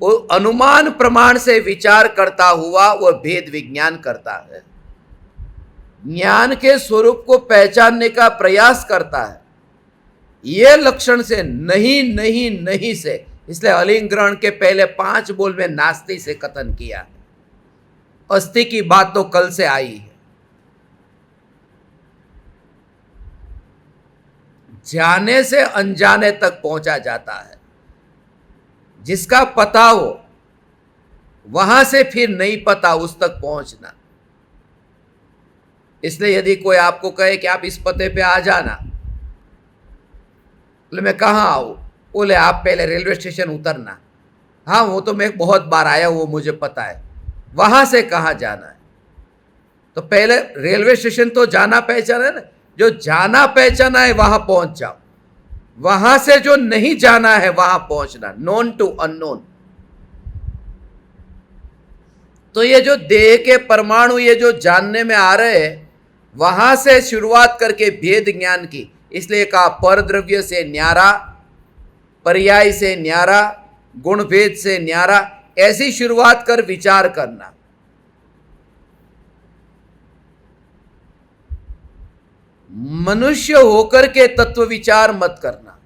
वो अनुमान प्रमाण से विचार करता हुआ वह भेद विज्ञान करता है, ज्ञान के स्वरूप को पहचानने का प्रयास करता है। ये लक्षण से नहीं नहीं नहीं से, इसलिए अलिंग ग्रहण के पहले 5 बोल में नास्ति से कथन किया है। अस्थि की बात तो कल से आई है। जाने से अनजाने तक पहुंचा जाता है। जिसका पता हो वहां से फिर नहीं पता उस तक पहुंचना। इसलिए यदि कोई आपको कहे कि आप इस पते पे आ जाना, बोले मैं कहाँ आऊँ? बोले आप पहले रेलवे स्टेशन उतरना। हाँ वो तो मैं बहुत बार आया, वो मुझे पता है। वहां से कहाँ जाना है? तो पहले रेलवे स्टेशन तो जाना पहचाना है ना। जो जाना पहचाना है वहां पहुंच जाओ, वहां से जो नहीं जाना है वहां पहुंचना, नोन टू अननोन। तो ये जो देह के परमाणु ये जो जानने में आ रहे हैं, वहां से शुरुआत करके भेद ज्ञान की। इसलिए कहा पर द्रव्य से न्यारा, पर्याय से न्यारा, गुण भेद से न्यारा, ऐसी शुरुआत कर विचार करना। मनुष्य होकर के तत्व विचार मत करना।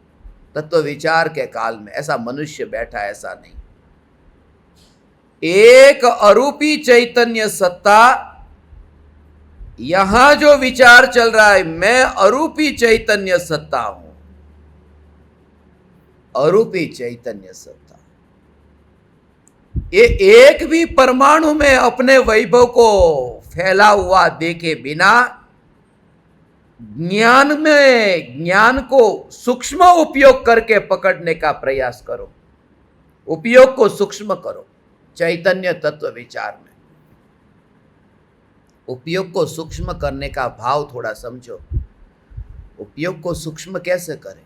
तत्व विचार के काल में ऐसा मनुष्य बैठा, ऐसा नहीं। एक अरूपी चैतन्य सत्ता, यहां जो विचार चल रहा है, मैं अरूपी चैतन्य सत्ता हूं। अरूपी चैतन्य सत्ता, ये एक भी परमाणु में अपने वैभव को फैला हुआ देखे बिना ज्ञान को सूक्ष्म उपयोग करके पकड़ने का प्रयास करो। उपयोग को सूक्ष्म करो। चैतन्य तत्व विचार में उपयोग को सूक्ष्म करने का भाव थोड़ा समझो। उपयोग को सूक्ष्म कैसे करें?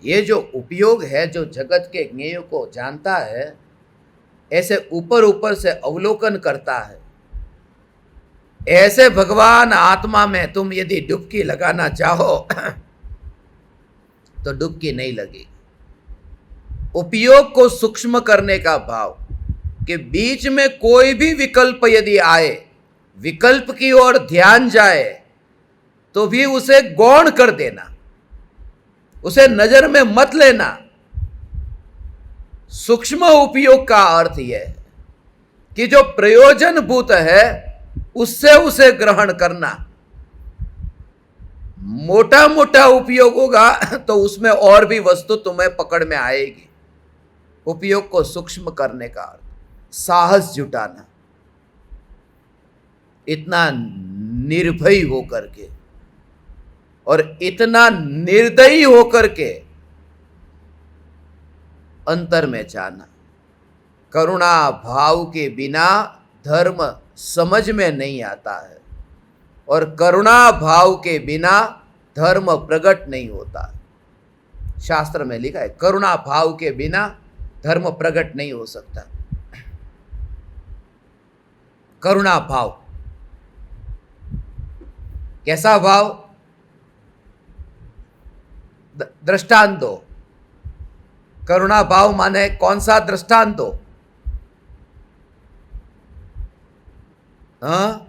ये जो उपयोग है, जो जगत के ज्ञेय को जानता है, ऐसे ऊपर ऊपर से अवलोकन करता है, ऐसे भगवान आत्मा में तुम यदि डुबकी लगाना चाहो तो डुबकी नहीं लगेगी। उपयोग को सूक्ष्म करने का भाव कि बीच में कोई भी विकल्प यदि आए, विकल्प की ओर ध्यान जाए तो भी उसे गौण कर देना, उसे नजर में मत लेना। सूक्ष्म उपयोग का अर्थ यह है कि जो प्रयोजनभूत है उससे उसे ग्रहण करना। मोटा मोटा उपयोग होगा तो उसमें और भी वस्तु तुम्हें पकड़ में आएगी। उपयोग को सूक्ष्म करने का अर्थ साहस जुटाना, इतना निर्भय होकर के और इतना निर्दयी होकर के अंतर में जाना। करुणा भाव के बिना धर्म समझ में नहीं आता है, और करुणा भाव के बिना धर्म प्रकट नहीं होता। शास्त्र में लिखा है करुणा भाव के बिना धर्म प्रकट नहीं हो सकता। करुणा भाव कैसा भाव? दृष्टांत दो। करुणा भाव माने कौन सा दृष्टांत दो? हाँ,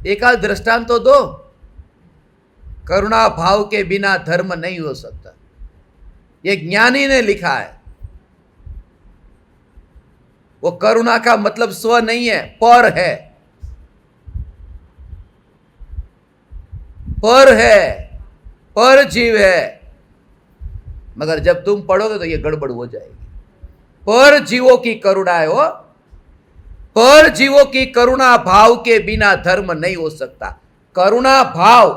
एक आध दृष्टांत तो दो। करुणा भाव के बिना धर्म नहीं हो सकता, ये ज्ञानी ने लिखा है। वो करुणा का मतलब स्व नहीं है, पर है। पर है, पर जीव है। मगर जब तुम पढ़ोगे तो ये गड़बड़ हो जाएगी। पर जीवों की करुणा है वो, पर जीवों की करुणा भाव के बिना धर्म नहीं हो सकता। करुणा भाव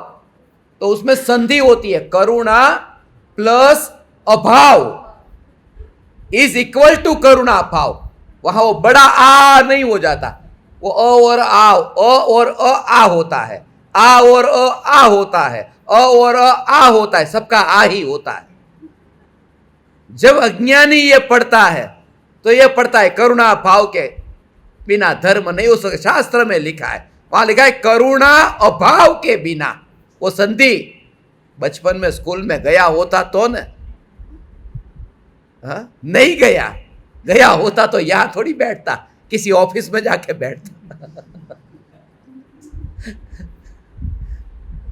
तो उसमें संधि होती है, करुणा प्लस अभाव इज इक्वल टू करुणा भाव। वहां वो बड़ा आ नहीं हो जाता, वो अ और आ होता है, आ और आ होता है, अ और आ होता है, सबका आ ही होता है। जब अज्ञानी ये पढ़ता है तो ये पढ़ता है करुणा भाव के बिना धर्म नहीं हो सकता। शास्त्र में लिखा है, वहां लिखा है करुणा अभाव के बिना। वो संधि बचपन में स्कूल में गया होता तो न, नहीं गया होता तो यहां थोड़ी बैठता, किसी ऑफिस में जाके बैठता।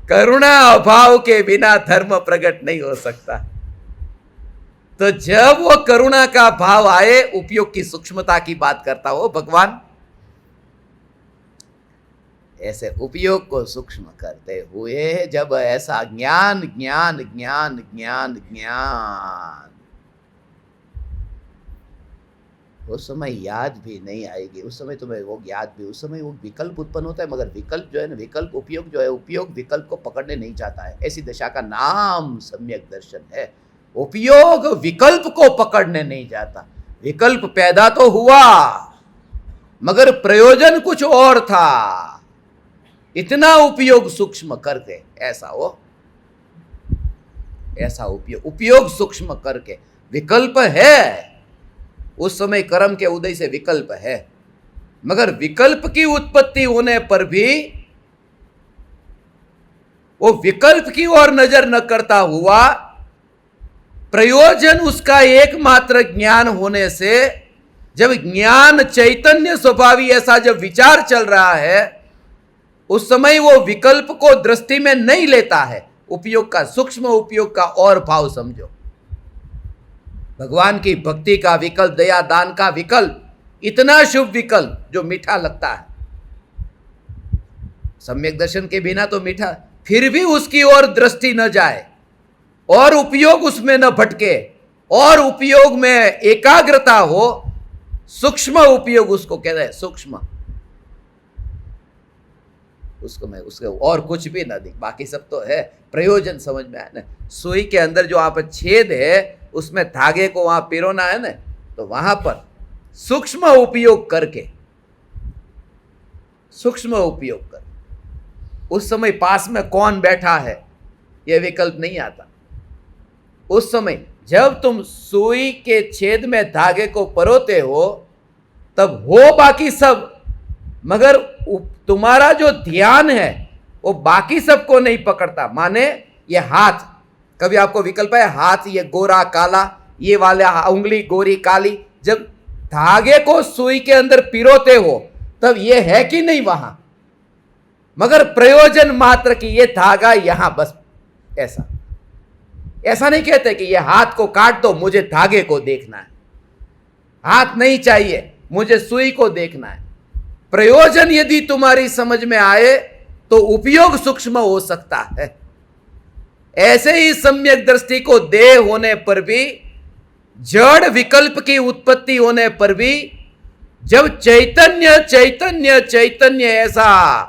करुणा अभाव के बिना धर्म प्रकट नहीं हो सकता। तो जब वो करुणा का भाव आए, उपयोग की सूक्ष्मता की बात करता हो भगवान, ऐसे उपयोग को सूक्ष्म करते हुए जब ऐसा ज्ञान ज्ञान ज्ञान ज्ञान ज्ञान, उस समय याद भी नहीं आएगी, उस समय तुम्हें वो याद भी, उस समय वो विकल्प उत्पन्न होता है, मगर विकल्प जो है ना, विकल्प उपयोग जो है, उपयोग विकल्प को पकड़ने नहीं चाहता है। ऐसी दशा का नाम सम्यक दर्शन है। उपयोग विकल्प को पकड़ने नहीं जाता। विकल्प पैदा तो हुआ मगर प्रयोजन कुछ और था, इतना उपयोग सूक्ष्म करके ऐसा उपयोग सूक्ष्म करके विकल्प है। उस समय कर्म के उदय से विकल्प है, मगर विकल्प की उत्पत्ति होने पर भी वो विकल्प की ओर नजर न करता हुआ, प्रयोजन उसका एकमात्र ज्ञान होने से, जब ज्ञान चैतन्य स्वभावी ऐसा जब विचार चल रहा है, उस समय वो विकल्प को दृष्टि में नहीं लेता है। उपयोग का, सूक्ष्म उपयोग का और भाव समझो। भगवान की भक्ति का विकल्प, दया दान का विकल्प, इतना शुभ विकल्प जो मीठा लगता है, सम्यक दर्शन के बिना तो मीठा, फिर भी उसकी ओर दृष्टि न जाए और उपयोग उसमें न भटके और उपयोग में एकाग्रता हो, सूक्ष्म उपयोग उसको कहते हैं, सूक्ष्म। उसको और कुछ भी ना दिख, बाकी सब तो है। प्रयोजन समझ में आया ना, सुई के अंदर जो वहां पर छेद है उसमें धागे को वहां पिरोना है ना, तो वहां पर सूक्ष्म उपयोग करके, सूक्ष्म उपयोग कर, उस समय पास में कौन बैठा है यह विकल्प नहीं आता। उस समय जब तुम सुई के छेद में धागे को परोते हो तब हो बाकी सब, मगर तुम्हारा जो ध्यान है वो बाकी सबको नहीं पकड़ता। माने ये हाथ, कभी आपको विकल्प है हाथ ये गोरा काला, ये वाला उंगली गोरी काली, जब धागे को सुई के अंदर पिरोते हो तब ये है कि नहीं वहां, मगर प्रयोजन मात्र की ये धागा यहां बस, ऐसा नहीं कहते कि ये हाथ को काट दो मुझे धागे को देखना है, हाथ नहीं चाहिए मुझे सुई को देखना है। प्रयोजन यदि तुम्हारी समझ में आए तो उपयोग सूक्ष्म हो सकता है। ऐसे ही सम्यक दृष्टि को देह होने पर भी, जड़ विकल्प की उत्पत्ति होने पर भी, जब चैतन्य चैतन्य चैतन्य ऐसा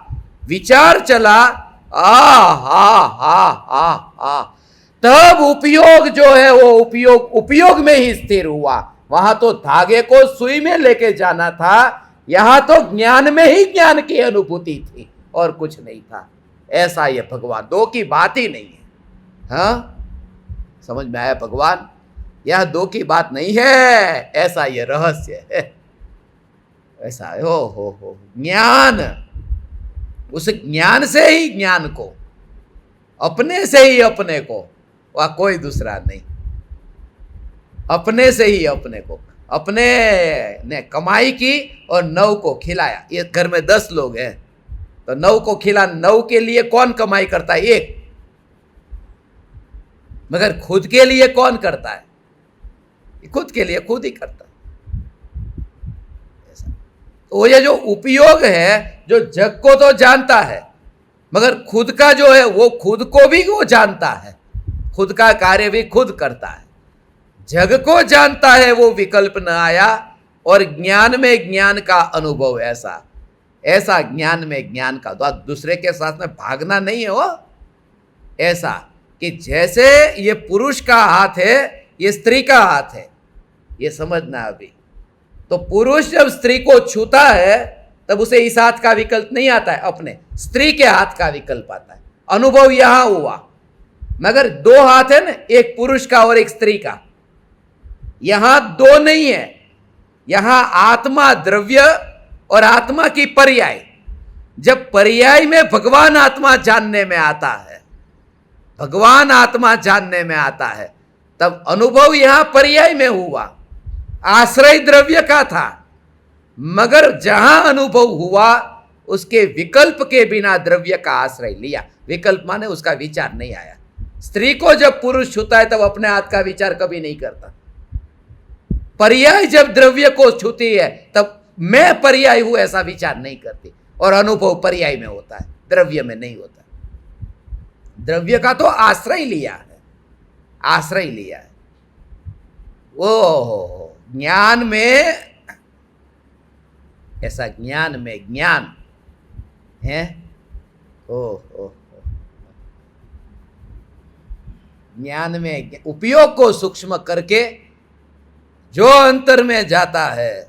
विचार चला, तब उपयोग जो है वो उपयोग में ही स्थिर हुआ। वहां तो धागे को सुई में लेके जाना था, यहां तो ज्ञान में ही ज्ञान की अनुभूति थी और कुछ नहीं था। ऐसा ये भगवान, दो की बात ही नहीं है। हाँ, समझ में आया भगवान, यह दो की बात नहीं है, ऐसा ये रहस्य है। ऐसा हो ज्ञान, उस ज्ञान से ही ज्ञान को, अपने से ही अपने को, वह कोई दूसरा नहीं, अपने से ही अपने को, अपने ने कमाई की और 9 को खिलाया। ये घर में 10 लोग हैं तो 9 को खिला, 9 के लिए कौन कमाई करता है? एक। मगर खुद के लिए कौन करता है? खुद के लिए खुद ही करता है। ऐसा तो ये जो उपयोग है, जो जग को तो जानता है मगर खुद का जो है वो खुद को भी वो जानता है, खुद का कार्य भी खुद करता है। जग को जानता है वो विकल्प न आया, और ज्ञान में ज्ञान का अनुभव, ऐसा ऐसा ज्ञान में ज्ञान का, तो दूसरे के साथ में भागना नहीं है वो, ऐसा कि जैसे ये पुरुष का हाथ है, ये स्त्री का हाथ है, ये समझना अभी। तो पुरुष जब स्त्री को छूता है तब उसे इस हाथ का विकल्प नहीं आता है, अपने स्त्री के हाथ का विकल्प आता है। अनुभव यहां हुआ, मगर दो हाथ है ना, एक पुरुष का और एक स्त्री का, यहां दो नहीं है, यहां आत्मा द्रव्य और आत्मा की पर्याय। जब पर्याय में भगवान आत्मा जानने में आता है, भगवान आत्मा जानने में आता है, तब अनुभव यहां पर्याय में हुआ, आश्रय द्रव्य का था, मगर जहां अनुभव हुआ उसके विकल्प के बिना द्रव्य का आश्रय लिया। विकल्प माने उसका विचार नहीं आया। स्त्री को जब पुरुष छूता है तब अपने हाथ का विचार कभी नहीं करता। पर्याय जब द्रव्य को छूती है तब मैं पर्याय हूं ऐसा विचार नहीं करती, और अनुभव पर्याय में होता है, द्रव्य में नहीं होता। द्रव्य का तो आश्रय लिया है, आश्रय लिया है। ओ ज्ञान में ऐसा, ज्ञान में ज्ञान है। ओ ज्ञान में उपयोग को सूक्ष्म करके जो अंतर में जाता है,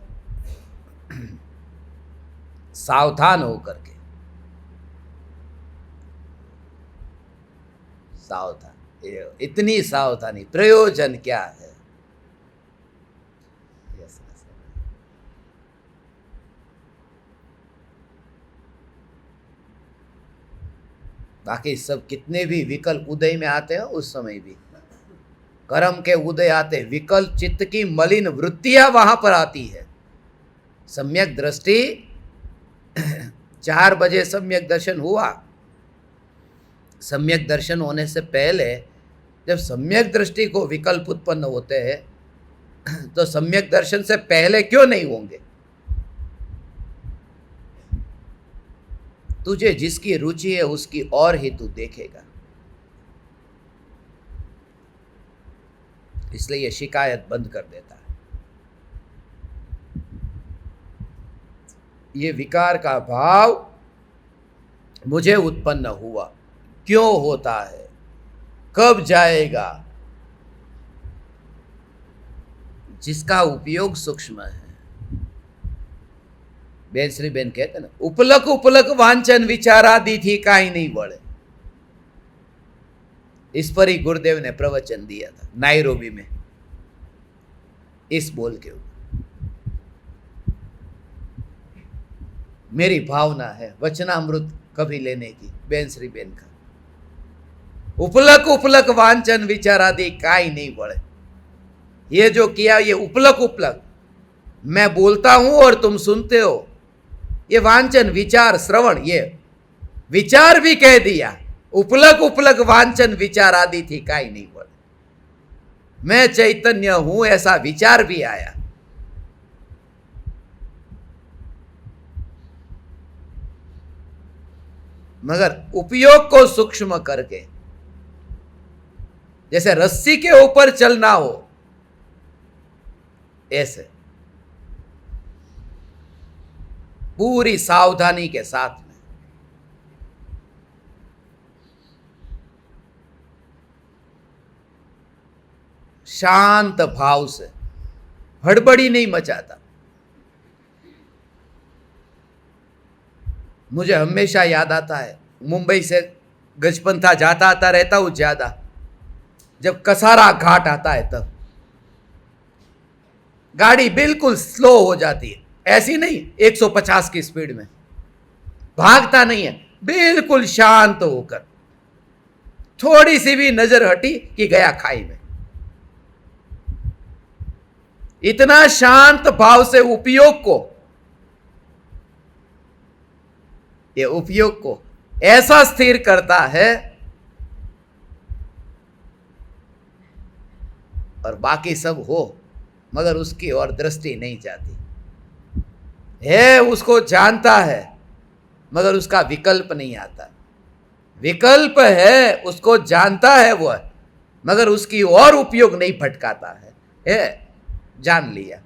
सावधान होकर के, सावधान, इतनी सावधानी, प्रयोजन क्या है? बाकी सब कितने भी विकल्प उदय में आते हैं, उस समय भी कर्म के उदय आते, विकल्प चित्त की मलिन वृत्तियां वहां पर आती है। सम्यक दृष्टि 4 बजे सम्यक दर्शन हुआ। सम्यक दर्शन होने से पहले जब सम्यक दृष्टि को विकल्प उत्पन्न होते हैं, तो सम्यक दर्शन से पहले क्यों नहीं होंगे? तुझे जिसकी रुचि है उसकी और ही तू देखेगा। इसलिए ये शिकायत बंद कर देता है। ये विकार का भाव मुझे उत्पन्न हुआ, क्यों होता है, कब जाएगा? जिसका उपयोग सूक्ष्म है। बेन श्री बेन कहते ना, उपलक उपलक वांचन विचारा दी थी काई नहीं बढ़े। इस पर ही गुरुदेव ने प्रवचन दिया था नायरोबी में, इस बोल के ऊपर। मेरी भावना है वचनामृत कभी लेने की, बेन श्री बेन का। उपलक उपलक वांचन विचारा दी काई नहीं बढ़े। ये जो किया, ये उपलक उपलक, मैं बोलता हूं और तुम सुनते हो, ये वांचन विचार श्रवण, ये विचार भी कह दिया। उपलक उपलक वांचन विचार आदि थी काई नहीं बढ़े। मैं चैतन्य हूं ऐसा विचार भी आया। मगर उपयोग को सूक्ष्म करके, जैसे रस्सी के ऊपर चलना हो, ऐसे पूरी सावधानी के साथ में शांत भाव से, हड़बड़ी नहीं मचाता। मुझे हमेशा याद आता है, मुंबई से गजपंथा जाता आता रहता हूं ज्यादा, जब कसारा घाट आता है तब गाड़ी बिल्कुल स्लो हो जाती है, ऐसी नहीं 150 की स्पीड में, भागता नहीं है, बिल्कुल शांत होकर। थोड़ी सी भी नजर हटी कि गया खाई में। इतना शांत भाव से उपयोग को, ये उपयोग को ऐसा स्थिर करता है, और बाकी सब हो मगर उसकी ओर दृष्टि नहीं जाती है। उसको जानता है मगर उसका विकल्प नहीं आता। विकल्प है, उसको जानता है वो, मगर उसकी और उपयोग नहीं भटकाता है। जान लिया,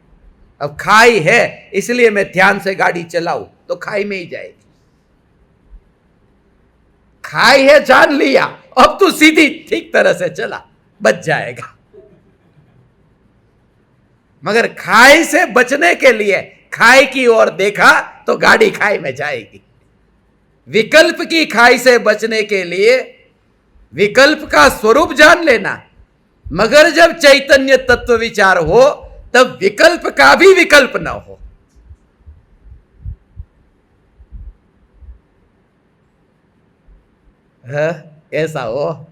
अब खाई है इसलिए मैं ध्यान से गाड़ी चलाऊं तो खाई में ही जाएगी। खाई है जान लिया, अब तू सीधी ठीक तरह से चला, बच जाएगा। मगर खाई से बचने के लिए खाई की ओर देखा तो गाड़ी खाई में जाएगी। विकल्प की खाई से बचने के लिए विकल्प का स्वरूप जान लेना, मगर जब चैतन्य तत्व विचार हो तब विकल्प का भी विकल्प न हो। ऐसा हो।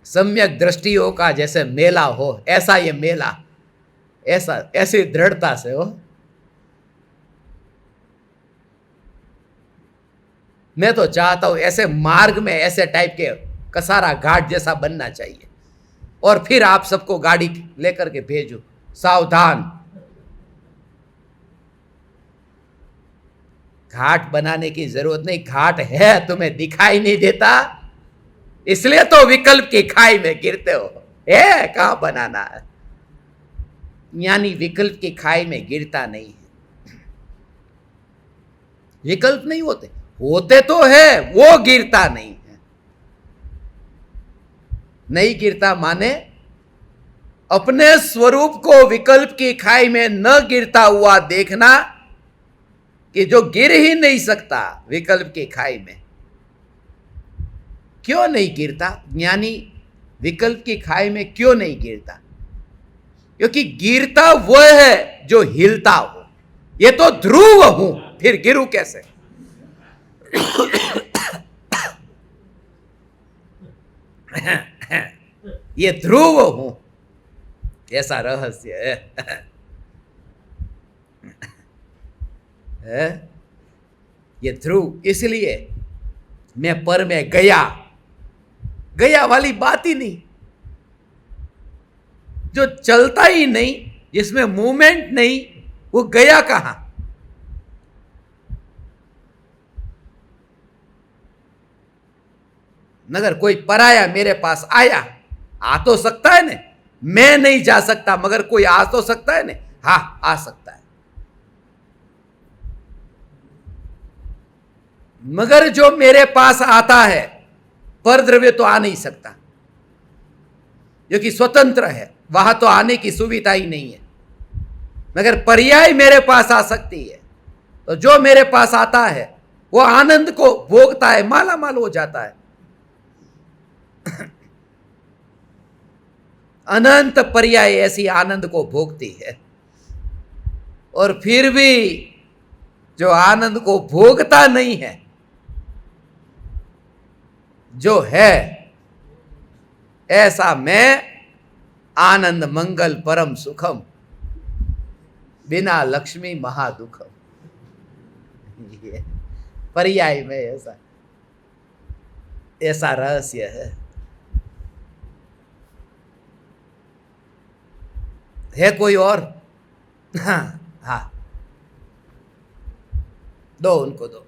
सम्यक दृष्टियों का जैसे मेला हो, ऐसा ये मेला, ऐसा ऐसी दृढ़ता से हो। मैं तो चाहता हूं ऐसे मार्ग में ऐसे टाइप के कसारा घाट जैसा बनना चाहिए, और फिर आप सबको गाड़ी लेकर के भेजो, सावधान। घाट बनाने की जरूरत नहीं, घाट है, तुम्हें दिखाई नहीं देता इसलिए तो विकल्प की खाई में गिरते हो। है कहां बनाना है, यानी विकल्प की खाई में गिरता नहीं है। विकल्प नहीं होते, होते तो है, वो गिरता नहीं है। नहीं गिरता माने अपने स्वरूप को विकल्प की खाई में न गिरता हुआ देखना कि जो गिर ही नहीं सकता विकल्प की खाई में। क्यों नहीं गिरता? ज्ञानी विकल्प की खाई में क्यों नहीं गिरता? क्योंकि गिरता वो है जो हिलता हो। ये तो ध्रुव हूं, फिर गिरू कैसे? ये ध्रुव हूं, ऐसा रहस्य है। ये ध्रुव, इसलिए मैं पर में गया, गया वाली बात ही नहीं। जो चलता ही नहीं, जिसमें मूवमेंट नहीं, वो गया कहां? मगर कोई पराया मेरे पास आया, आ तो सकता है ने, मैं नहीं जा सकता मगर कोई आ तो सकता है ने। हाँ, आ सकता है, मगर जो मेरे पास आता है पर द्रव्य तो आ नहीं सकता, क्योंकि स्वतंत्र है, वहां तो आने की सुविधा ही नहीं है। मगर पर्याय मेरे पास आ सकती है, तो जो मेरे पास आता है वो आनंद को भोगता है, माला माल हो जाता है। अनंत पर्याय ऐसी आनंद को भोगती है, और फिर भी जो आनंद को भोगता नहीं है, जो है ऐसा मैं आनंद मंगल परम सुखम, बिना लक्ष्मी महादुखम। ये पर्याय में ऐसा रहस्य है कोई और? हाँ हाँ, दो उनको दो।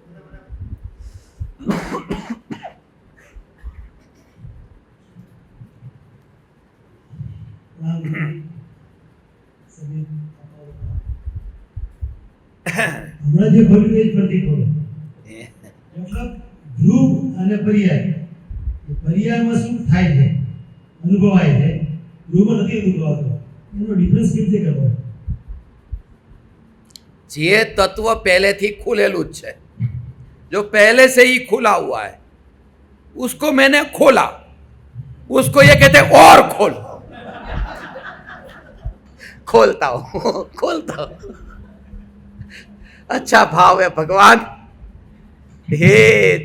હમણાં જે બોલ્યું એ જ પ્રતીક બોલો, મતલબ ધ્રુવ અને પર્યાય, એ પર્યાયમાં શું થાય છે, અનુભવાય છે, ધ્રુવમાં નથી અનુભવાતો, એનો ડિફરન્સ કેવી રીતે કરવો? જે તત્વ પહેલેથી खुलेલું જ છે, जो पहले से ही खुला हुआ है, उसको मैंने खोला, उसको ये कहते हैं और खोल। खोलता हूं, खोलता हूं। अच्छा भाव है भगवान, हे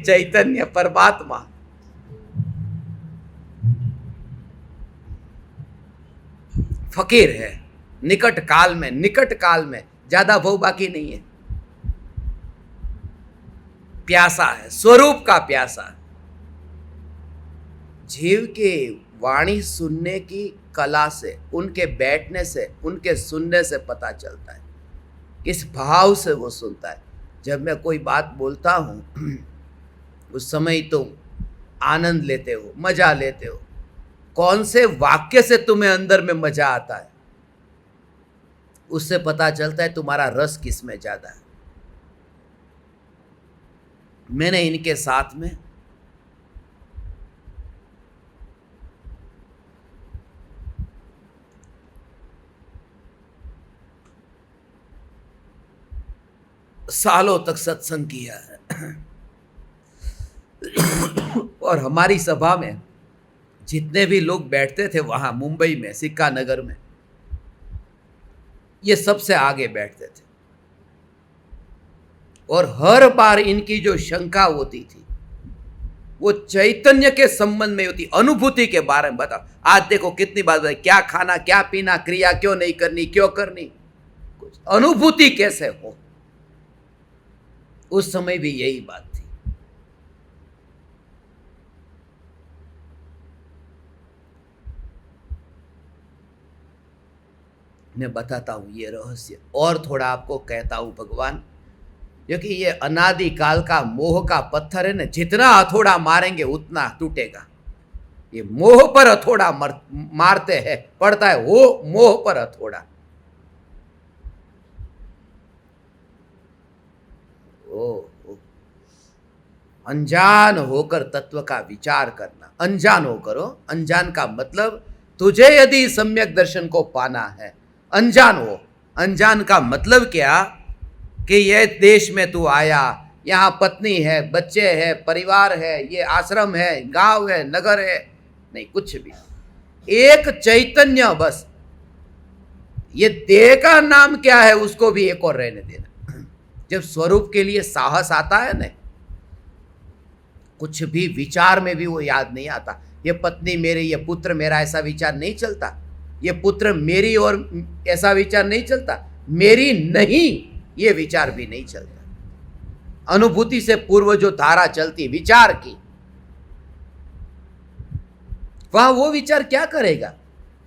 चैतन्य परमात्मा। फकीर है, निकट काल में ज्यादा भव बाकी नहीं है, प्यासा है, स्वरूप का प्यासा। जीव के वाणी सुनने की कला से, उनके बैठने से, उनके सुनने से पता चलता है किस भाव से वो सुनता है। जब मैं कोई बात बोलता हूँ उस समय तुम आनंद लेते हो, मजा लेते हो। कौन से वाक्य से तुम्हें अंदर में मजा आता है? उससे पता चलता है तुम्हारा रस किस में ज्यादा है। मैंने इनके साथ में सालों तक सत्संग किया है और हमारी सभा में जितने भी लोग बैठते थे वहां मुंबई में सिक्का नगर में, ये सबसे आगे बैठते थे और हर बार इनकी जो शंका होती थी वो चैतन्य के संबंध में होती, अनुभूति के बारे में बताओ। आज देखो कितनी बात बताई, क्या खाना, क्या पीना, क्रिया क्यों नहीं करनी, क्यों करनी, कुछ अनुभूति कैसे हो। उस समय भी यही बात थी। मैं बताता हूं ये रहस्य और थोड़ा आपको कहता हूं भगवान, क्योंकि ये अनादिकाल का मोह का पत्थर है ना, जितना हथौड़ा मारेंगे उतना टूटेगा। ये मोह पर हथौड़ा मारते हैं, पड़ता है वो मोह पर हथौड़ा। अनजान होकर तत्व का विचार करना, अनजान होकर हो। अनजान का मतलब तुझे यदि सम्यक दर्शन को पाना है, अनजान हो। अनजान का मतलब क्या कि ये देश में तू आया, यहाँ पत्नी है, बच्चे है, परिवार है, ये आश्रम है, गांव है, नगर है, नहीं कुछ भी, एक चैतन्य बस। ये देह का नाम क्या है उसको भी एक और रहने देना। जब स्वरूप के लिए साहस आता है ना, कुछ भी विचार में भी वो याद नहीं आता। ये पत्नी मेरी, ये पुत्र मेरा, ऐसा विचार नहीं चलता। ये पुत्र मेरी और ऐसा विचार नहीं चलता। मेरी नहीं, ये विचार भी नहीं चलता। अनुभूति से पूर्व जो धारा चलती विचार की, वहां वो विचार क्या करेगा।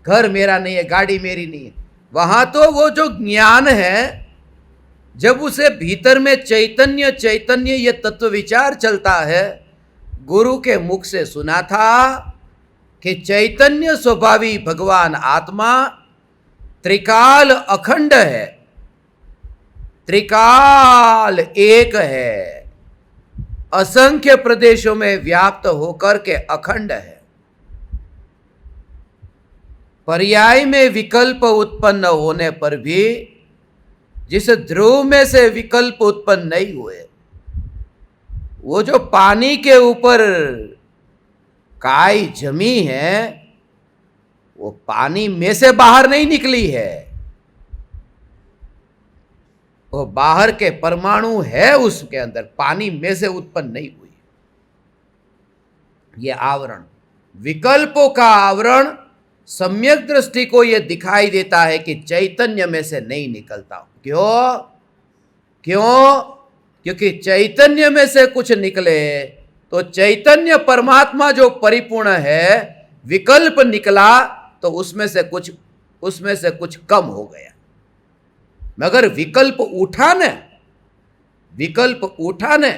घर मेरा नहीं है, गाड़ी मेरी नहीं है। वहां तो वो जो ज्ञान है, जब उसे भीतर में चैतन्य चैतन्य ये तत्व विचार चलता है। गुरु के मुख से सुना था कि चैतन्य स्वभावी भगवान आत्मा त्रिकाल अखंड है, त्रिकाल एक है, असंख्य प्रदेशों में व्याप्त होकर के अखंड है। पर्याय में विकल्प उत्पन्न होने पर भी जिस ध्रुव में से विकल्प उत्पन्न नहीं हुए, वो जो पानी के ऊपर काई जमी है, वो पानी में से बाहर नहीं निकली है, वो बाहर के परमाणु है उसके अंदर, पानी में से उत्पन्न नहीं हुई। ये आवरण, विकल्पों का आवरण सम्यक दृष्टि को यह दिखाई देता है कि चैतन्य में से नहीं निकलता। क्यों? क्योंकि चैतन्य में से कुछ निकले तो चैतन्य परमात्मा जो परिपूर्ण है, विकल्प निकला तो उसमें से कुछ कम हो गया। मगर विकल्प उठा न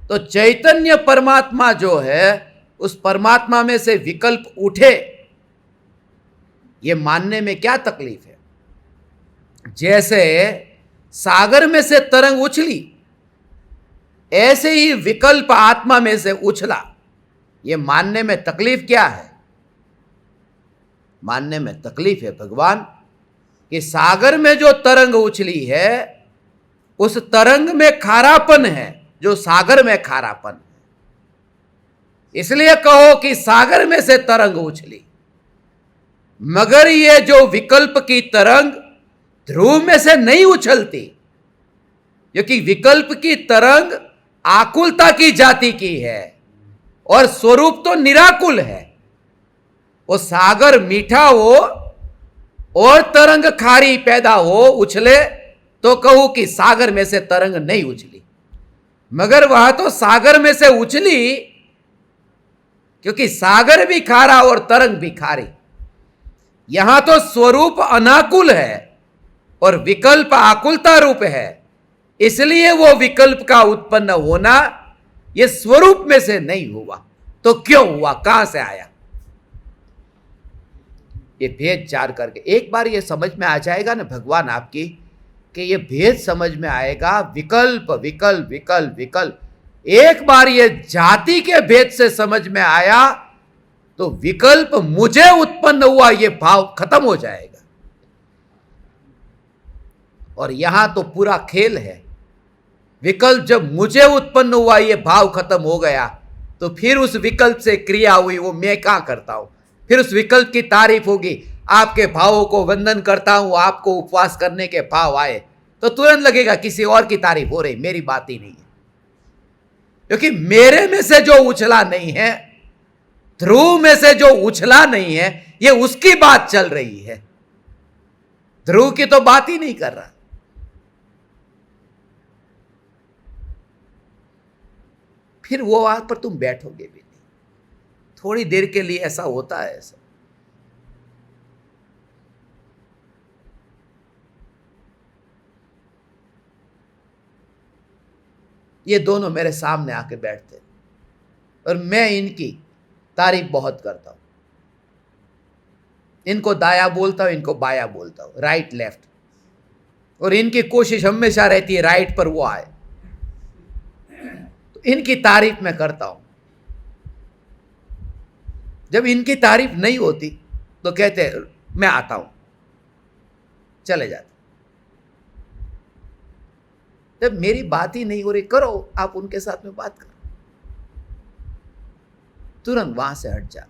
तो चैतन्य परमात्मा जो है, उस परमात्मा में से विकल्प उठे, ये मानने में क्या तकलीफ है। जैसे सागर में से तरंग उछली, ऐसे ही विकल्प आत्मा में से उछला। ये मानने में तकलीफ क्या है? मानने में तकलीफ है भगवान कि सागर में जो तरंग उछली है, उस तरंग में खारापन है जो सागर में खारापन है। इसलिए कहो कि सागर में से तरंग उछली, मगर ये जो विकल्प की तरंग ध्रुव में से नहीं उछलती, क्योंकि विकल्प की तरंग आकुलता की जाति की है और स्वरूप तो निराकुल है। वो सागर मीठा हो और तरंग खारी पैदा हो, उछले, तो कहूं कि सागर में से तरंग नहीं उछली। मगर वहां तो सागर में से उछली, क्योंकि सागर भी खारा और तरंग भी खारी। यहां तो स्वरूप अनाकुल है और विकल्प आकुलता रूप है, इसलिए वो विकल्प का उत्पन्न होना ये स्वरूप में से नहीं हुआ। तो क्यों हुआ? कहां से आया? ये भेद चार करके एक बार ये समझ में आ जाएगा ना भगवान आपकी, कि ये भेद समझ में आएगा, विकल्प विकल्प विकल्प विकल्प, एक बार ये जाति के भेद से समझ में आया तो विकल्प मुझे उत्पन्न हुआ ये भाव खत्म हो जाएगा। और यहां तो पूरा खेल है, विकल्प जब मुझे उत्पन्न हुआ ये भाव खत्म हो गया तो फिर उस विकल्प से क्रिया हुई वो मैं क्या करता हूं, फिर उस विकल्प की तारीफ होगी। आपके भावों को वंदन करता हूं, आपको उपवास करने के भाव आए तो तुरंत लगेगा किसी और की तारीफ हो रही, मेरी बात ही नहीं है, क्योंकि मेरे में से जो उछला नहीं है, ध्रुव में से जो उछला नहीं है, ये उसकी बात चल रही है, ध्रुव की तो बात ही नहीं कर रहा। फिर वो बात पर तुम बैठोगे भी नहीं, थोड़ी देर के लिए ऐसा होता है। ऐसा ये दोनों मेरे सामने आके बैठते और मैं इनकी तारीफ बहुत करता हूं, इनको दाया बोलता हूं, इनको बाया बोलता हूं, राइट लेफ्ट, और इनकी कोशिश हमेशा रहती है राइट पर वो आए, तो इनकी तारीफ मैं करता हूं। जब इनकी तारीफ नहीं होती तो कहते मैं आता हूं, चले जाते। जब मेरी बात ही नहीं हो रही, करो आप उनके साथ में बात करो, तुरंत वहां से हट जा,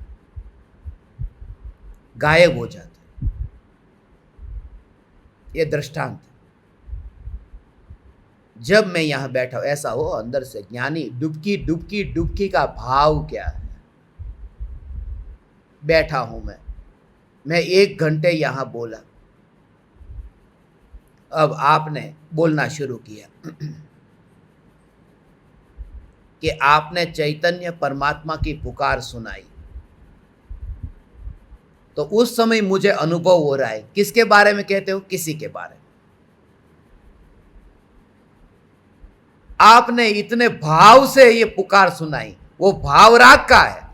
गायब हो जाते। ये दृष्टांत। जब मैं यहां बैठा हूं ऐसा हो अंदर से ज्ञानी डुबकी डुबकी डुबकी का भाव क्या है। बैठा हूं मैं 1 घंटे यहां बोला, अब आपने बोलना शुरू किया कि आपने चैतन्य परमात्मा की पुकार सुनाई, तो उस समय मुझे अनुभव हो रहा है। किसके बारे में कहते हो? किसी के बारे में। आपने इतने भाव से ये पुकार सुनाई, वो भाव राग का है।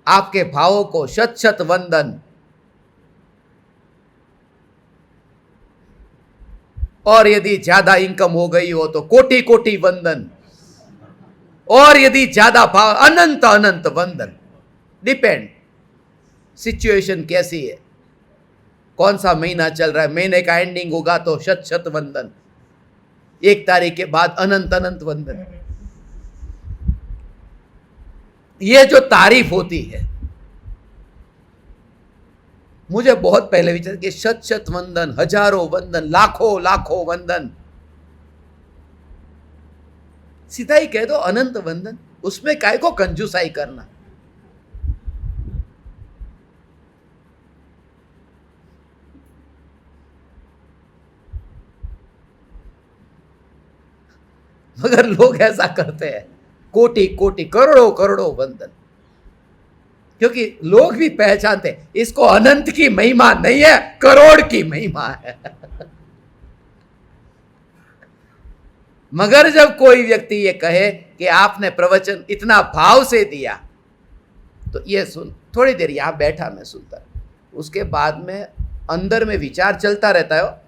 आपके भावों को शत शत वंदन, और यदि ज्यादा इनकम हो गई हो तो कोटि कोटि वंदन, और यदि ज्यादा भाव अनंत अनंत वंदन। डिपेंड सिचुएशन कैसी है, कौन सा महीना चल रहा है, महीने का एंडिंग होगा तो शत शत वंदन, 1 तारीख के बाद अनंत अनंत वंदन। ये जो तारीफ होती है, मुझे बहुत पहले विचार कि शत शत वंदन, हजारों वंदन, लाखों लाखों वंदन, सीधा ही कह दो अनंत वंदन। उसमें काय को कंजूसाई करना। मगर लोग ऐसा करते हैं, कोटि कोटि करोड़ों करोड़ों वंदन, क्योंकि लोग भी पहचानते हैं इसको अनंत की महिमा नहीं है, करोड़ की महिमा है। मगर जब कोई व्यक्ति ये कहे कि आपने प्रवचन इतना भाव से दिया, तो ये सुन, थोड़ी देर यहां बैठा मैं सुनता, उसके बाद में अंदर में विचार चलता रहता है।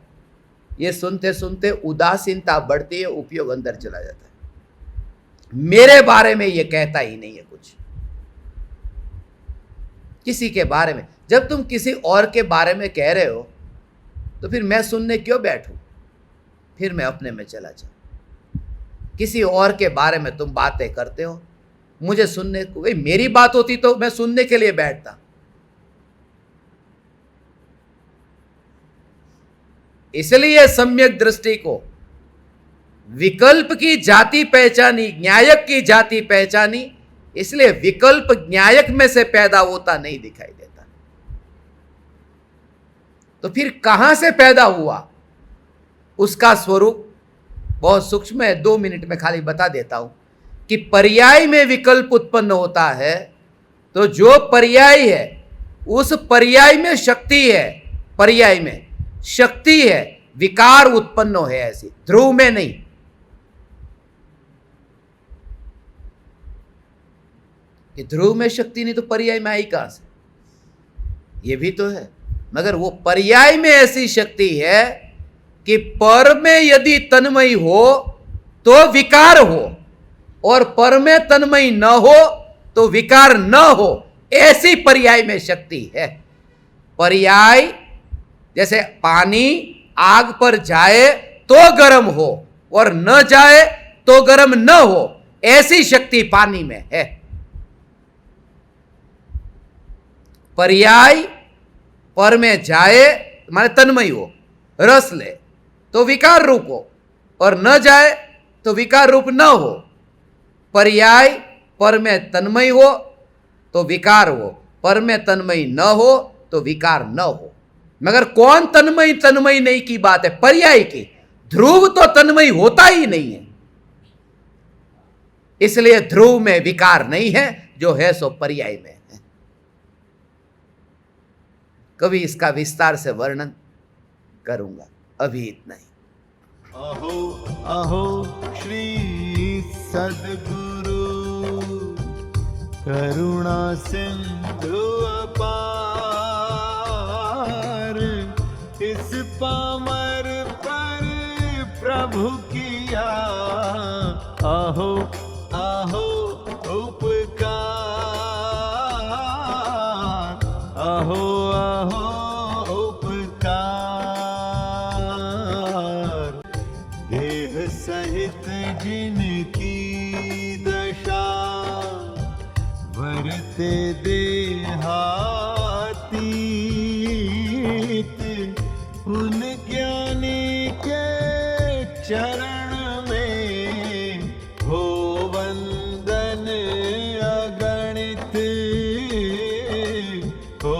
ये सुनते सुनते उदासीनता बढ़ती है, उपयोग अंदर चला जाता है। मेरे बारे में ये कहता ही नहीं है कुछ, किसी के बारे में। जब तुम किसी और के बारे में कह रहे हो तो फिर मैं सुनने क्यों बैठूं? फिर मैं अपने में चला जाऊं। किसी और के बारे में तुम बातें करते हो, मुझे सुनने को, भाई मेरी बात होती तो मैं सुनने के लिए बैठता। इसलिए सम्यक दृष्टि को, विकल्प की जाति पहचानी, न्यायक की जाति पहचानी, इसलिए विकल्प न्यायक में से पैदा होता नहीं दिखाई देता। तो फिर कहां से पैदा हुआ? उसका स्वरूप बहुत सूक्ष्म है, 2 मिनट में खाली बता देता हूं कि पर्याय में विकल्प उत्पन्न होता है, तो जो पर्याय है उस पर्याय में शक्ति है, पर्याय में शक्ति है, विकार उत्पन्न है, ऐसी ध्रुव में नहीं। कि ध्रुव में शक्ति नहीं तो पर्याय में आई कहां से? ये भी तो है, मगर वो पर्याय में ऐसी शक्ति है कि पर में यदि तन्मय हो तो विकार हो, और पर में तन्मय न हो तो विकार न हो, ऐसी पर्याय में शक्ति है। पर्याय जैसे पानी आग पर जाए तो गर्म हो और न जाए तो गर्म न हो, ऐसी शक्ति पानी में है। पर्याय पर में जाए माने तन्मय हो, रस ले तो विकार रूप हो, और न जाए तो विकार रूप न हो। पर्याय पर में तन्मय हो तो विकार हो, पर में तन्मय न हो तो विकार न हो। मगर कौन तन्मय तन्मय नहीं की बात है, पर्याय की। ध्रुव तो तन्मय होता ही नहीं है, इसलिए ध्रुव में विकार नहीं है, जो है सो पर्याय में है। कभी इसका विस्तार से वर्णन करूंगा, अभी इतना ही। अहो अहो श्री सद्गुरु करुणा सिंधु अपार, इस पामर पर प्रभु किया अहो अहो उपकार, अहो अहो उपकार। देह सहित जिनकी दशा वरते देहातीत, उन ज्ञानी के चरण में हो वंदन अगणित, हो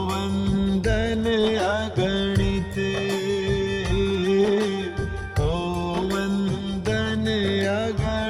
वंदन अगणित, हो वंदन अगणित।